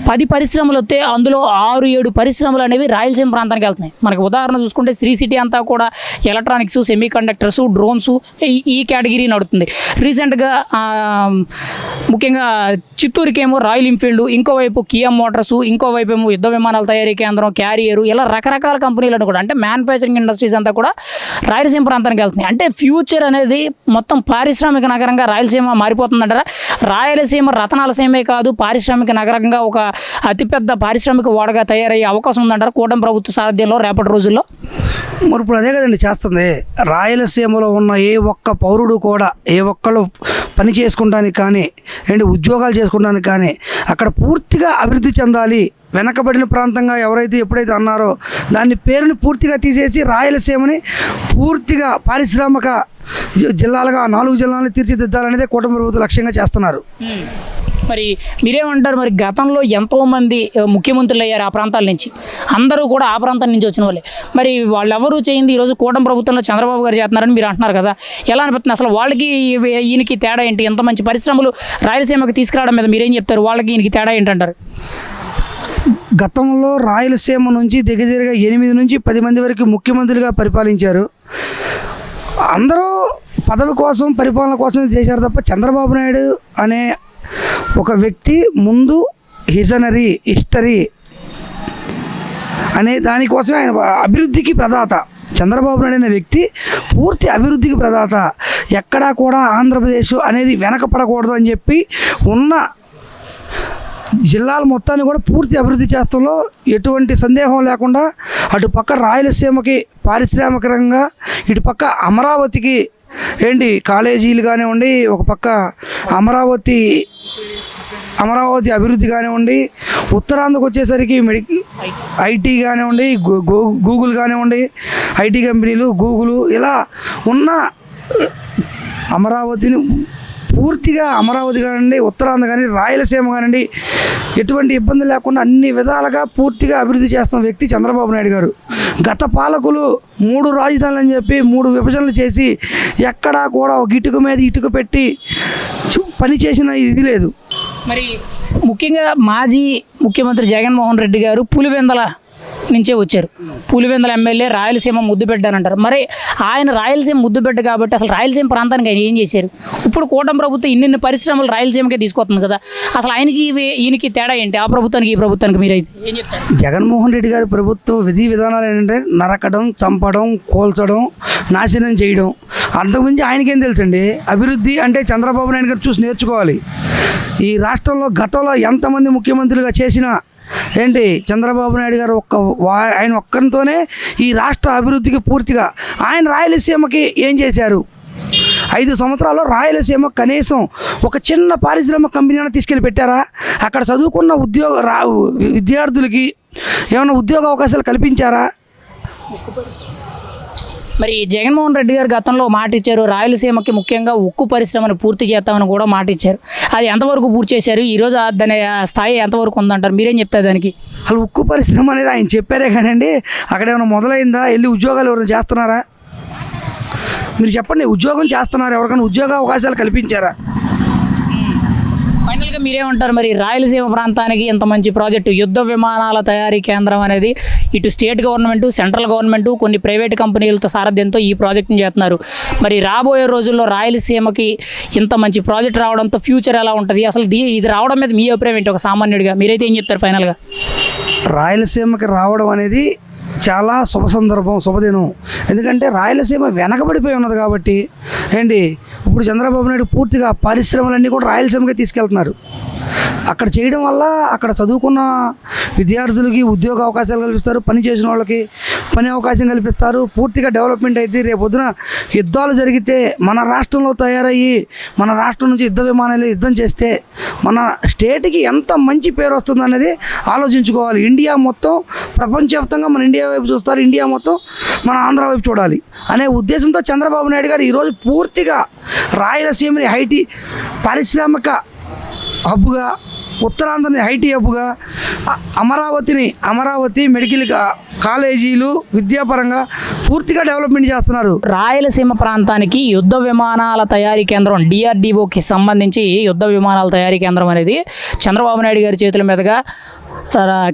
10 పరిశ్రమలు వస్తే అందులో 6-7 పరిశ్రమలు అనేవి రాయలసీమ ప్రాంతానికి వెళ్తున్నాయి. మనకు ఉదాహరణ చూసుకుంటే శ్రీ సిటీ అంతా కూడా ఎలక్ట్రానిక్స్, సెమీ కండక్టర్స్, డ్రోన్స్ ఈ కేటగిరీ నడుస్తుంది. రీసెంట్గా ముఖ్యంగా చిత్తూరుకేమో రాయల్ ఎన్ఫీల్డ్, ఇంకోవైపు కియా మోటార్స్, ఇంకోవైపు ఏమో యుద్ధ విమానాల తయారీ కేంద్రం, క్యారియర్, ఇలా రకరకాల కంపెనీలను కూడా అంటే మ్యానుఫ్యాక్చరింగ్ ఇండస్ట్రీస్ అంతా కూడా రాయలసీమ ప్రాంతానికి వెళ్తున్నాయి. అంటే ఫ్యూచర్ అనేది మొత్తం పారిశ్రామిక నగరంగా రాయలసీమ మారిపోతుందంటారా? రాయలసీమ రతనాల సీమే కాదు, పారిశ్రామిక నగరంగా ఒక అతిపెద్ద పారిశ్రామిక వాడగా తయారయ్యే అవకాశం ఉందంటారా కూటమి ప్రభుత్వ సారథ్యంలో రేపటి రోజుల్లో? మరి ఇప్పుడు అదే కదండి చేస్తుంది. రాయలసీమలో ఉన్న ఏ ఒక్క పౌరుడు కూడా ఏ ఒక్కళ్ళు పని చేసుకుంటానికి కానీ ఏంటి ఉద్యోగాలు చేసుకోవడానికి కానీ అక్కడ పూర్తిగా అభివృద్ధి చెందాలి. వెనకబడిన ప్రాంతంగా ఎవరైతే ఎప్పుడైతే అన్నారో దాని పేరుని పూర్తిగా తీసేసి రాయలసీమని పూర్తిగా పారిశ్రామిక జిల్లాలుగా 4 జిల్లాలను తీర్చిదిద్దాలనేదే కూటమి ప్రభుత్వం లక్ష్యంగా చేస్తున్నారు. మరి మీరేమంటారు? మరి గతంలో ఎంతోమంది ముఖ్యమంత్రులు అయ్యారు ఆ ప్రాంతాల నుంచి, అందరూ కూడా ఆ ప్రాంతం నుంచి వచ్చిన వాళ్ళే. మరి వాళ్ళెవరూ చేయింది ఈరోజు కూటమి ప్రభుత్వంలో చంద్రబాబు గారు చేస్తున్నారని మీరు అంటున్నారు కదా, ఎలా అనిపిస్తుంది? అసలు వాళ్ళకి ఈయనకి తేడా ఏంటి? ఎంత మంచి పరిశ్రమలు రాయలసీమకి తీసుకురావడం మీద మీరేం చెప్తారు? వాళ్ళకి ఈయనకి తేడా ఏంటంటారు? గతంలో రాయలసీమ నుంచి దగ్గరగా 8 నుంచి 10 మంది వరకు ముఖ్యమంత్రులుగా పరిపాలించారు. అందరూ పదవి కోసం, పరిపాలన కోసం చేశారు తప్ప చంద్రబాబు నాయుడు అనే ఒక వ్యక్తి ముందు హిస్టరీ అనే దానికోసమే ఆయన అభివృద్ధికి ప్రదాత. చంద్రబాబు నాయుడు అనే వ్యక్తి పూర్తి అభివృద్ధికి ప్రదాత. ఎక్కడా కూడా ఆంధ్రప్రదేశ్ అనేది వెనకపడకూడదు అని చెప్పి ఉన్న జిల్లాల మొత్తాన్ని కూడా పూర్తి అభివృద్ధి చేస్తాంలో ఎటువంటి సందేహం లేకుండా అటు పక్క రాయలసీమకి పారిశ్రామికంగా, ఇటు పక్క అమరావతికి ఏంటి కాలేజీలు కానివ్వండి, ఒక పక్క అమరావతి అభివృద్ధి కానివ్వండి, ఉత్తరాంధ్రకు వచ్చేసరికి ఐటీ కానివ్వండి, గూగుల్ కానివ్వండి, ఐటీ కంపెనీలు, గూగుల్, ఇలా ఉన్న అమరావతిని పూర్తిగా అమరావతి కానివ్వండి, ఉత్తరాంధ్ర కానీ, రాయలసీమ కానివ్వండి, ఎటువంటి ఇబ్బంది లేకుండా అన్ని విధాలుగా పూర్తిగా అభివృద్ధి చేస్తున్న వ్యక్తి చంద్రబాబు నాయుడు గారు. గత పాలకులు 3 రాజధానులు అని చెప్పి 3 విభజనలు చేసి ఎక్కడా కూడా ఒక ఇటుక మీద ఇటుక పెట్టి పని చేసిన ఇది లేదు. మరి ముఖ్యంగా మాజీ ముఖ్యమంత్రి జగన్మోహన్ రెడ్డి గారు పులివెందల నుంచే వచ్చారు. పులివెందల ఎమ్మెల్యే రాయలసీమ ముద్దుబిడ్డ అని అంటారు. మరి ఆయన రాయలసీమ ముద్దుబిడ్డ కాబట్టి అసలు రాయలసీమ ప్రాంతానికి ఆయన ఏం చేశారు? ఇప్పుడు కూటమి ప్రభుత్వం ఇన్ని పరిశ్రమలు రాయలసీమకే తీసుకొస్తుంది కదా, అసలు ఈయనకి తేడా ఏంటి? ఆ ప్రభుత్వానికి ఈ ప్రభుత్వానికి మీరైతే ఏం చెప్తారు? జగన్మోహన్ రెడ్డి గారి ప్రభుత్వం విధి విధానాలు ఏంటంటే నరకడం, చంపడం, కోల్చడం, నాశనం చేయడం. అంతకుమించి ఆయనకేం తెలుసండి? అభివృద్ధి అంటే చంద్రబాబు నాయుడు గారు చూసి నేర్చుకోవాలి. ఈ రాష్ట్రంలో గతంలో ఎంతమంది ముఖ్యమంత్రులుగా చేసినా ఏంటి చంద్రబాబు నాయుడు గారు ఆయన ఒక్కరితోనే ఈ రాష్ట్ర అభివృద్ధికి పూర్తిగా ఆయన రాయలసీమకి ఏం చేశారు? 5 సంవత్సరాల్లో రాయలసీమ కనీసం ఒక చిన్న పారిశ్రామిక కంపెనీ అయినా తీసుకెళ్ళి పెట్టారా? అక్కడ చదువుకున్న విద్యార్థులకి ఏమైనా ఉద్యోగ అవకాశాలు కల్పించారా? మరి జగన్మోహన్ రెడ్డి గారు గతంలో మాట ఇచ్చారు, రాయలసీమకి ముఖ్యంగా ఉక్కు పరిశ్రమను పూర్తి చేస్తామని కూడా మాట ఇచ్చారు. అది ఎంతవరకు పూర్తి చేశారు? ఈరోజు దాని స్థాయి ఎంతవరకు ఉందంటారు? మీరేం చెప్తారు దానికి? అసలు ఉక్కు పరిశ్రమ అనేది ఆయన చెప్పారే కానండి, అక్కడ ఏమైనా మొదలైందా? వెళ్ళి ఉద్యోగాలు ఎవరైనా చేస్తున్నారా? మీరు చెప్పండి, ఉద్యోగం చేస్తున్నారు, ఎవరికైనా ఉద్యోగ అవకాశాలు కల్పించారా? ఫైనల్గా మీరేమంటారు? మరి రాయలసీమ ప్రాంతానికి ఇంత మంచి ప్రాజెక్టు, యుద్ధ విమానాల తయారీ కేంద్రం అనేది ఇటు స్టేట్ గవర్నమెంటు, సెంట్రల్ గవర్నమెంటు, కొన్ని ప్రైవేట్ కంపెనీలతో సారథ్యంతో ఈ ప్రాజెక్టుని చేస్తున్నారు. మరి రాబోయే రోజుల్లో రాయలసీమకి ఇంత మంచి ప్రాజెక్ట్ రావడంతో ఫ్యూచర్ ఎలా ఉంటుంది? అసలు ఇది రావడం మీద మీ అభిప్రాయం ఏంటి? ఒక సామాన్యుడిగా మీరైతే ఏం చెప్తారు ఫైనల్గా? రాయలసీమకి రావడం అనేది చాలా శుభదినం. ఎందుకంటే రాయలసీమ వెనకబడిపోయి ఉన్నది కాబట్టి ఏంటి, ఇప్పుడు చంద్రబాబు నాయుడు పూర్తిగా పరిశ్రమలన్నీ కూడా రాయలసీమకే తీసుకెళ్తున్నారు. అక్కడ చేయడం వల్ల అక్కడ చదువుకున్న విద్యార్థులకి ఉద్యోగ అవకాశాలు కల్పిస్తారు, పని చేసిన వాళ్ళకి పని అవకాశం కల్పిస్తారు, పూర్తిగా డెవలప్మెంట్ అయితే రేపొద్దున యుద్ధాలు జరిగితే మన రాష్ట్రంలో తయారయ్యి మన రాష్ట్రం నుంచి యుద్ధ విమానాలు యుద్ధం చేస్తే మన స్టేట్కి ఎంత మంచి పేరు వస్తుంది అనేది ఆలోచించుకోవాలి. ఇండియా మొత్తం ప్రపంచవ్యాప్తంగా మన ఇండియా వైపు చూస్తారు, ఇండియా మొత్తం మన ఆంధ్ర వైపు చూడాలి అనే ఉద్దేశంతో చంద్రబాబు నాయుడు గారు ఈరోజు పూర్తిగా రాయలసీమని ఐటీ పారిశ్రామిక హబ్గా, ఉత్తరాంధ్రని ఐటీ హబ్గా, అమరావతి మెడికల్ కాలేజీలు విద్యాపరంగా పూర్తిగా డెవలప్మెంట్ చేస్తున్నారు. రాయలసీమ ప్రాంతానికి యుద్ధ విమానాల తయారీ కేంద్రం డిఆర్డిఓకి సంబంధించి యుద్ధ విమానాల తయారీ కేంద్రం అనేది చంద్రబాబు నాయుడు గారి చేతుల మీదుగా,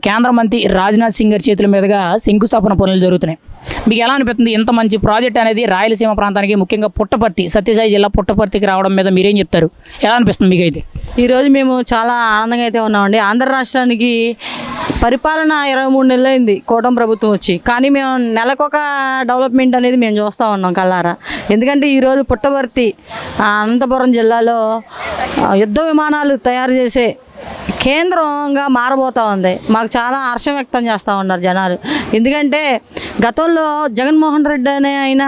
కేంద్ర మంత్రి రాజ్నాథ్ సింగ్ గారి చేతుల మీదుగా శంకుస్థాపన పనులు జరుగుతున్నాయి. మీకు ఎలా అనిపిస్తుంది? ఇంత మంచి ప్రాజెక్ట్ అనేది రాయలసీమ ప్రాంతానికి, ముఖ్యంగా పుట్టపర్తి, సత్యసాయి జిల్లా పుట్టపర్తికి రావడం మీద మీరేం చెప్తారు? ఎలా అనిపిస్తుంది మీకైతే? ఈరోజు మేము చాలా ఆనందంగా అయితే ఉన్నామండి. ఆంధ్ర రాష్ట్రానికి పరిపాలన 23 నెలలు అయింది కూటమి ప్రభుత్వం వచ్చి, కానీ మేము నెలకొక డెవలప్మెంట్ అనేది మేము చూస్తూ ఉన్నాం కల్లారా. ఎందుకంటే ఈరోజు పుట్టపర్తి అనంతపురం జిల్లాలో యుద్ధ విమానాలు తయారు చేసే కేంద్రంగా మారబోతూ ఉంది. మాకు చాలా హర్షం వ్యక్తం చేస్తూ ఉన్నారు జనాలు. ఎందుకంటే గతంలో జగన్మోహన్ రెడ్డి అనే ఆయన,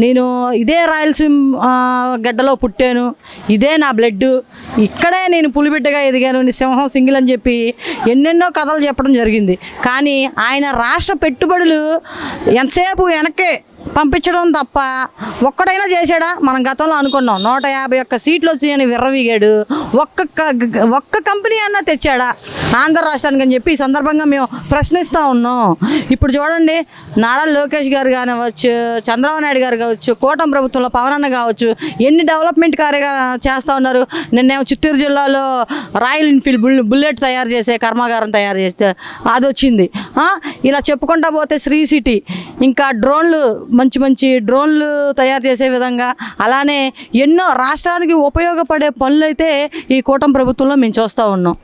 నేను ఇదే రాయలసీమ గడ్డలో పుట్టాను, ఇదే నా బ్లడ్, ఇక్కడే నేను పులిబిడ్డగా ఎదిగాను, సింహం సింగిల్ అని చెప్పి ఎన్నెన్నో కథలు చెప్పడం జరిగింది. కానీ ఆయన రాష్ట్ర పెట్టుబడులు ఎంతసేపు వెనక్కి పంపించడం తప్ప ఒక్కడైనా చేశాడా? మనం గతంలో అనుకున్నాం 151 సీట్లు వచ్చాయని విర్రవీగాడు. ఒక్క కంపెనీ అన్నా తెచ్చాడా ఆంధ్ర రాష్ట్రానికి అని చెప్పి ఈ సందర్భంగా మేము ప్రశ్నిస్తూ ఉన్నాం. ఇప్పుడు చూడండి, నారా లోకేష్ గారు కానివ్వచ్చు, చంద్రబాబు నాయుడు గారు కావచ్చు, కూటమి ప్రభుత్వంలో పవన్ అన్న కావచ్చు, ఎన్ని డెవలప్మెంట్ కార్యగా చేస్తూ ఉన్నారు. నిన్నేమో చిత్తూరు జిల్లాలో రాయల్ ఎన్ఫీల్డ్ బుల్లెట్ తయారు చేసే కర్మాగారం తయారు చేస్తే అది వచ్చింది. ఇలా చెప్పుకుంటా పోతే శ్రీ సిటీ, ఇంకా డ్రోన్లు, మంచి డ్రోన్లు తయారు చేసే విధంగా, అలానే ఎన్నో రాష్ట్రానికి ఉపయోగపడే పనులు అయితే ఈ కూటమి ప్రభుత్వంలో మేము చూస్తూ ఉన్నాం.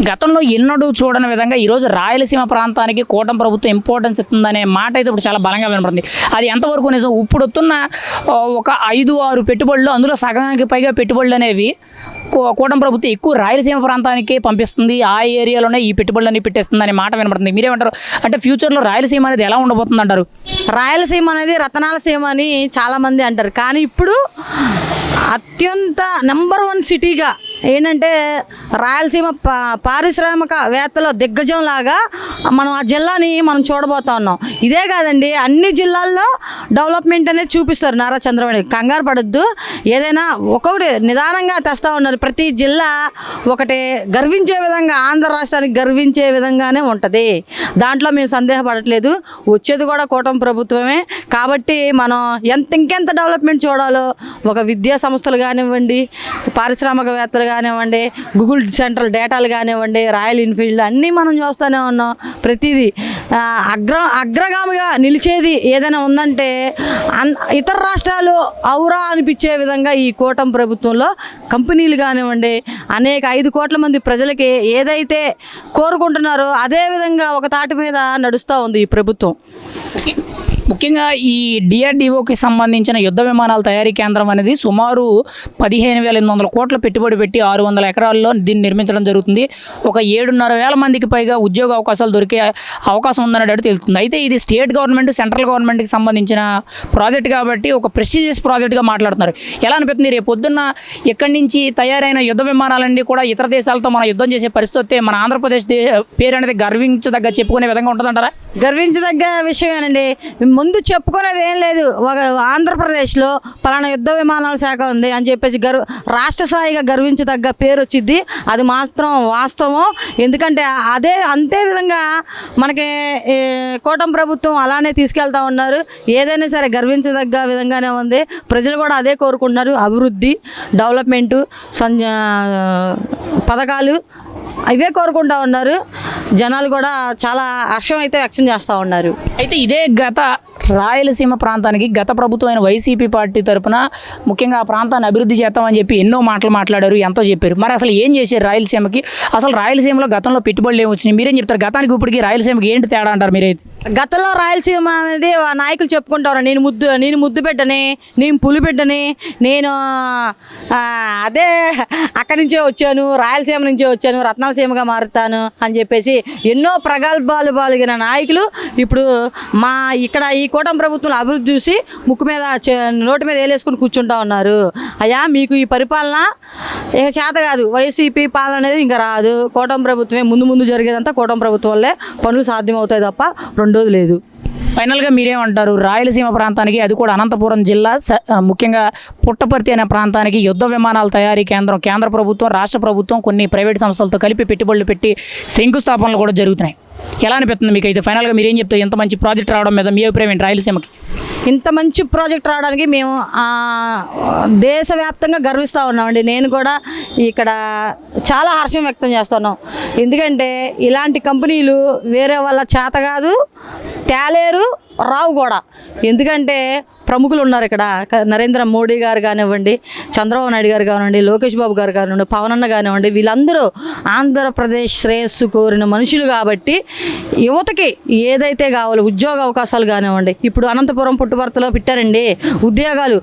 గతంలో ఎన్నడూ చూడని విధంగా ఈరోజు రాయలసీమ ప్రాంతానికి కూటమి ప్రభుత్వం ఇంపార్టెన్స్ ఇస్తుందనే మాట అయితే ఇప్పుడు చాలా బలంగా వినపడుతుంది. అది ఎంతవరకు నిజం? ఇప్పుడు వస్తున్న ఒక 5-6 పెట్టుబడులు, అందులో సగానికి పైగా పెట్టుబడులు అనేవి కూటమి ప్రభుత్వం ఎక్కువ రాయలసీమ ప్రాంతానికే పంపిస్తుంది, ఆ ఏరియాలోనే ఈ పెట్టుబడులన్నీ పెట్టేస్తుంది అనే మాట వినపడుతుంది. మీరేమంటారు? అంటే ఫ్యూచర్లో రాయలసీమ అనేది ఎలా ఉండబోతుంది అంటారు? రాయలసీమ అనేది రతనాల సీమ అని చాలామంది అంటారు, కానీ ఇప్పుడు అత్యంత నెంబర్ 1 సిటీగా ఏంటంటే రాయలసీమ పారిశ్రామికవేత్తల దిగ్గజం లాగా మనం ఆ జిల్లాని మనం చూడబోతా ఉన్నాం. ఇదే కాదండి, అన్ని జిల్లాల్లో డెవలప్మెంట్ అనేది చూపిస్తారు నారా చంద్రబాబు. కంగారు పడొద్దు, ఏదైనా ఒక్కొక్కటి నిదానంగా తెస్తూ ఉన్నారు. ప్రతి జిల్లా ఒకటి గర్వించే విధంగా, ఆంధ్ర రాష్ట్రానికి గర్వించే విధంగానే ఉంటుంది. దాంట్లో మేము సందేహపడట్లేదు. వచ్చేది కూడా కూటమి ప్రభుత్వమే కాబట్టి మనం ఇంకెంత డెవలప్మెంట్ చూడాలో, ఒక విద్యా సంస్థలు కానివ్వండి, పారిశ్రామికవేత్తలు కానివ్వండి, గూగుల్ సెంట్రల్ డేటాలు కానివ్వండి, రాయల్ ఎన్ఫీల్డ్ అన్నీ మనం చూస్తూనే ఉన్నాం. ప్రతిదీ అగ్రగామిగా నిలిచేది ఏదైనా ఉందంటే ఇతర రాష్ట్రాలు ఔరా అనిపించే విధంగా ఈ కూటమి ప్రభుత్వంలో కంపెనీలు కానివ్వండి, అనేక 5 కోట్ల మంది ప్రజలకి ఏదైతే కోరుకుంటున్నారో అదే విధంగా ఒక తాటి మీద నడుస్తూ ఉంది ఈ ప్రభుత్వం. ముఖ్యంగా ఈ డిఆర్డిఓకి సంబంధించిన యుద్ధ విమానాల తయారీ కేంద్రం అనేది సుమారు 15,800 కోట్ల పెట్టుబడి పెట్టి 600 ఎకరాల్లో దీన్ని నిర్మించడం జరుగుతుంది. ఒక 7,500 మందికి పైగా ఉద్యోగ అవకాశాలు దొరికే అవకాశం ఉందనేది తెలుస్తుంది. అయితే ఇది స్టేట్ గవర్నమెంట్ సెంట్రల్ గవర్నమెంట్కి సంబంధించిన ప్రాజెక్ట్ కాబట్టి ఒక ప్రెస్టీజియస్ ప్రాజెక్ట్గా మాట్లాడుతున్నారు. ఎలా అనిపిస్తుంది రేపు పొద్దున్న ఎక్కడి నుంచి తయారైన యుద్ధ విమానాలన్నీ కూడా ఇతర దేశాలతో మనం యుద్ధం చేసే పరిస్థితి వస్తే మన ఆంధ్రప్రదేశ్ పేరు అనేది గర్వించదగ్గ చెప్పుకునే విధంగా ఉంటుందంటారా? గర్వించదగ్గ విషయమేనండి. ముందు చెప్పుకునేది ఏం లేదు. ఒక ఆంధ్రప్రదేశ్లో పలానా యుద్ధ విమానాల శాఖ ఉంది అని చెప్పేసి రాష్ట్ర స్థాయిగా గర్వించదగ్గ పేరు వచ్చింది. అది మాత్రం వాస్తవం. ఎందుకంటే అంతే విధంగా మనకి కూటమి ప్రభుత్వం అలానే తీసుకెళ్తా ఉన్నారు. ఏదైనా సరే గర్వించదగ్గ విధంగానే ఉంది. ప్రజలు కూడా అదే కోరుకుంటున్నారు. అభివృద్ధి, డెవలప్మెంటు, పథకాలు అవే కోరుకుంటా ఉన్నారు. జనాలు కూడా చాలా హర్షం అయితే వ్యక్తం చేస్తూ ఉన్నారు. అయితే ఇదే గత రాయలసీమ ప్రాంతానికి గత ప్రభుత్వమైన వైసీపీ పార్టీ తరఫున ముఖ్యంగా ఆ ప్రాంతాన్ని అభివృద్ధి చేస్తామని చెప్పి ఎన్నో మాటలు మాట్లాడారు, ఎంతో చెప్పారు. మరి అసలు ఏం చేశారు రాయలసీమకి? అసలు రాయలసీమలో గతంలో పెట్టుబడులు ఏమి వచ్చినాయి? మీరేం చెప్తారు? గతానికి ఇప్పటికి రాయలసీమకి ఏంటి తేడా అంటారు మీరైతే? గతంలో రాయలసీమ అనేది నాయకులు చెప్పుకుంటారు, నేను ముద్దు బిడ్డని, నేను పులి బిడ్డని, నేను అదే అక్కడి నుంచే వచ్చాను, రాయలసీమ నుంచే వచ్చాను, రత్నాలసీమగా మారుతాను అని చెప్పేసి ఎన్నో ప్రగల్భాలు బాలిగిన నాయకులు ఇప్పుడు ఇక్కడ ఈ కూటమి ప్రభుత్వంలో అభివృద్ధి చూసి ముక్కు మీద నోటి మీద వేలేసుకుని కూర్చుంటా ఉన్నారు. అయ్యా మీకు ఈ పరిపాలన ఇక చేత కాదు. వైసీపీ పాలన అనేది ఇంకా రాదు. కూటమి ప్రభుత్వమే ముందు జరిగేదంతా కూటమి ప్రభుత్వం వల్లే పనులు సాధ్యమవుతాయి తప్ప రెండోది లేదు. ఫైనల్గా మీరేమంటారు? రాయలసీమ ప్రాంతానికి, అది కూడా అనంతపురం జిల్లా ముఖ్యంగా పుట్టపర్తి అనే ప్రాంతానికి యుద్ధ విమానాల తయారీ కేంద్రం కేంద్ర ప్రభుత్వం, రాష్ట్ర ప్రభుత్వం కొన్ని ప్రైవేట్ సంస్థలతో కలిపి పెట్టుబడులు పెట్టి శంకుస్థాపనలు కూడా జరుగుతున్నాయి. ఎలా అనిపిస్తుంది మీకు? అయితే ఫైనల్గా మీరు ఏం చెప్తారు? ఎంత మంచి ప్రాజెక్ట్ రావడం మీద మీ అభిప్రాయం ఏంటి రాయలసీమకి? ఇంత మంచి ప్రాజెక్ట్ రావడానికి మేము దేశవ్యాప్తంగా గర్విస్తూ ఉన్నామండి. నేను కూడా ఇక్కడ చాలా హర్షం వ్యక్తం చేస్తున్నాం. ఎందుకంటే ఇలాంటి కంపెనీలు వేరే వాళ్ళ చేత కాదు, తేలేరు, రావు కూడా. ఎందుకంటే ప్రముఖులు ఉన్నారు ఇక్కడ. నరేంద్ర మోడీ గారు కానివ్వండి, చంద్రబాబు నాయుడు గారు కానివ్వండి, లోకేష్ బాబు గారు కానివ్వండి, పవన్ అన్న కానివ్వండి, వీళ్ళందరూ ఆంధ్రప్రదేశ్ శ్రేయస్సు కోరిన మనుషులు కాబట్టి యువతకి ఏదైతే కావాలో ఉద్యోగ అవకాశాలు కానివ్వండి. ఇప్పుడు అనంతపురం పుట్టుపర్తిలో పెట్టారండి ఉద్యోగాలు.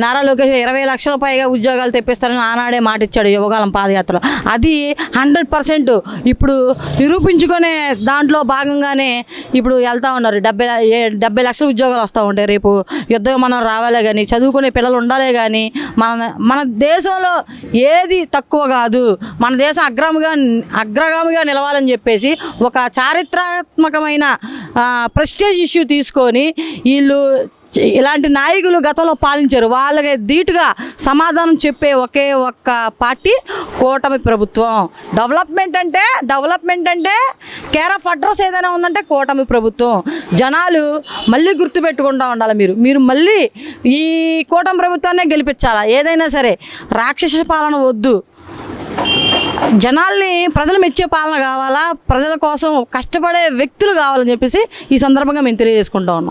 నారా లోకేష్ 20 లక్షల పైగా ఉద్యోగాలు తెప్పిస్తారని ఆనాడే మాట ఇచ్చాడు యువకాలం పాదయాత్రలో. అది 100% ఇప్పుడు నిరూపించుకునే దాంట్లో భాగంగానే ఇప్పుడు వెళ్తూ ఉన్నారు. 70 లక్షల ఉద్యోగాలు వస్తూ ఉంటాయి. రేపు యుద్ధ విమానం రావాలే కానీ, చదువుకునే పిల్లలు ఉండాలే కానీ, మన దేశంలో ఏది తక్కువ కాదు. మన దేశం అగ్రగామిగా నిలవాలని చెప్పేసి ఒక చారిత్రాత్మకమైన ప్రెస్టేజ్ ఇష్యూ తీసుకొని వీళ్ళు ఇలాంటి నాయకులు గతంలో పాలించారు. వాళ్ళకి ధీటుగా సమాధానం చెప్పే ఒకే ఒక్క పార్టీ కూటమి ప్రభుత్వం. డెవలప్మెంట్ అంటే కేర్ ఆఫ్ అడ్రస్ ఏదైనా ఉందంటే కూటమి ప్రభుత్వం. జనాలు మళ్ళీ గుర్తుపెట్టుకుంటూ ఉండాలి. మీరు మళ్ళీ ఈ కూటమి ప్రభుత్వాన్నే గెలిపించాలా. ఏదైనా సరే రాక్షస పాలన వద్దు. జనాల్ని ప్రజలు మెచ్చే పాలన కావాలా, ప్రజల కోసం కష్టపడే వ్యక్తులు కావాలని చెప్పేసి ఈ సందర్భంగా మేము తెలియజేసుకుంటా ఉన్నాం.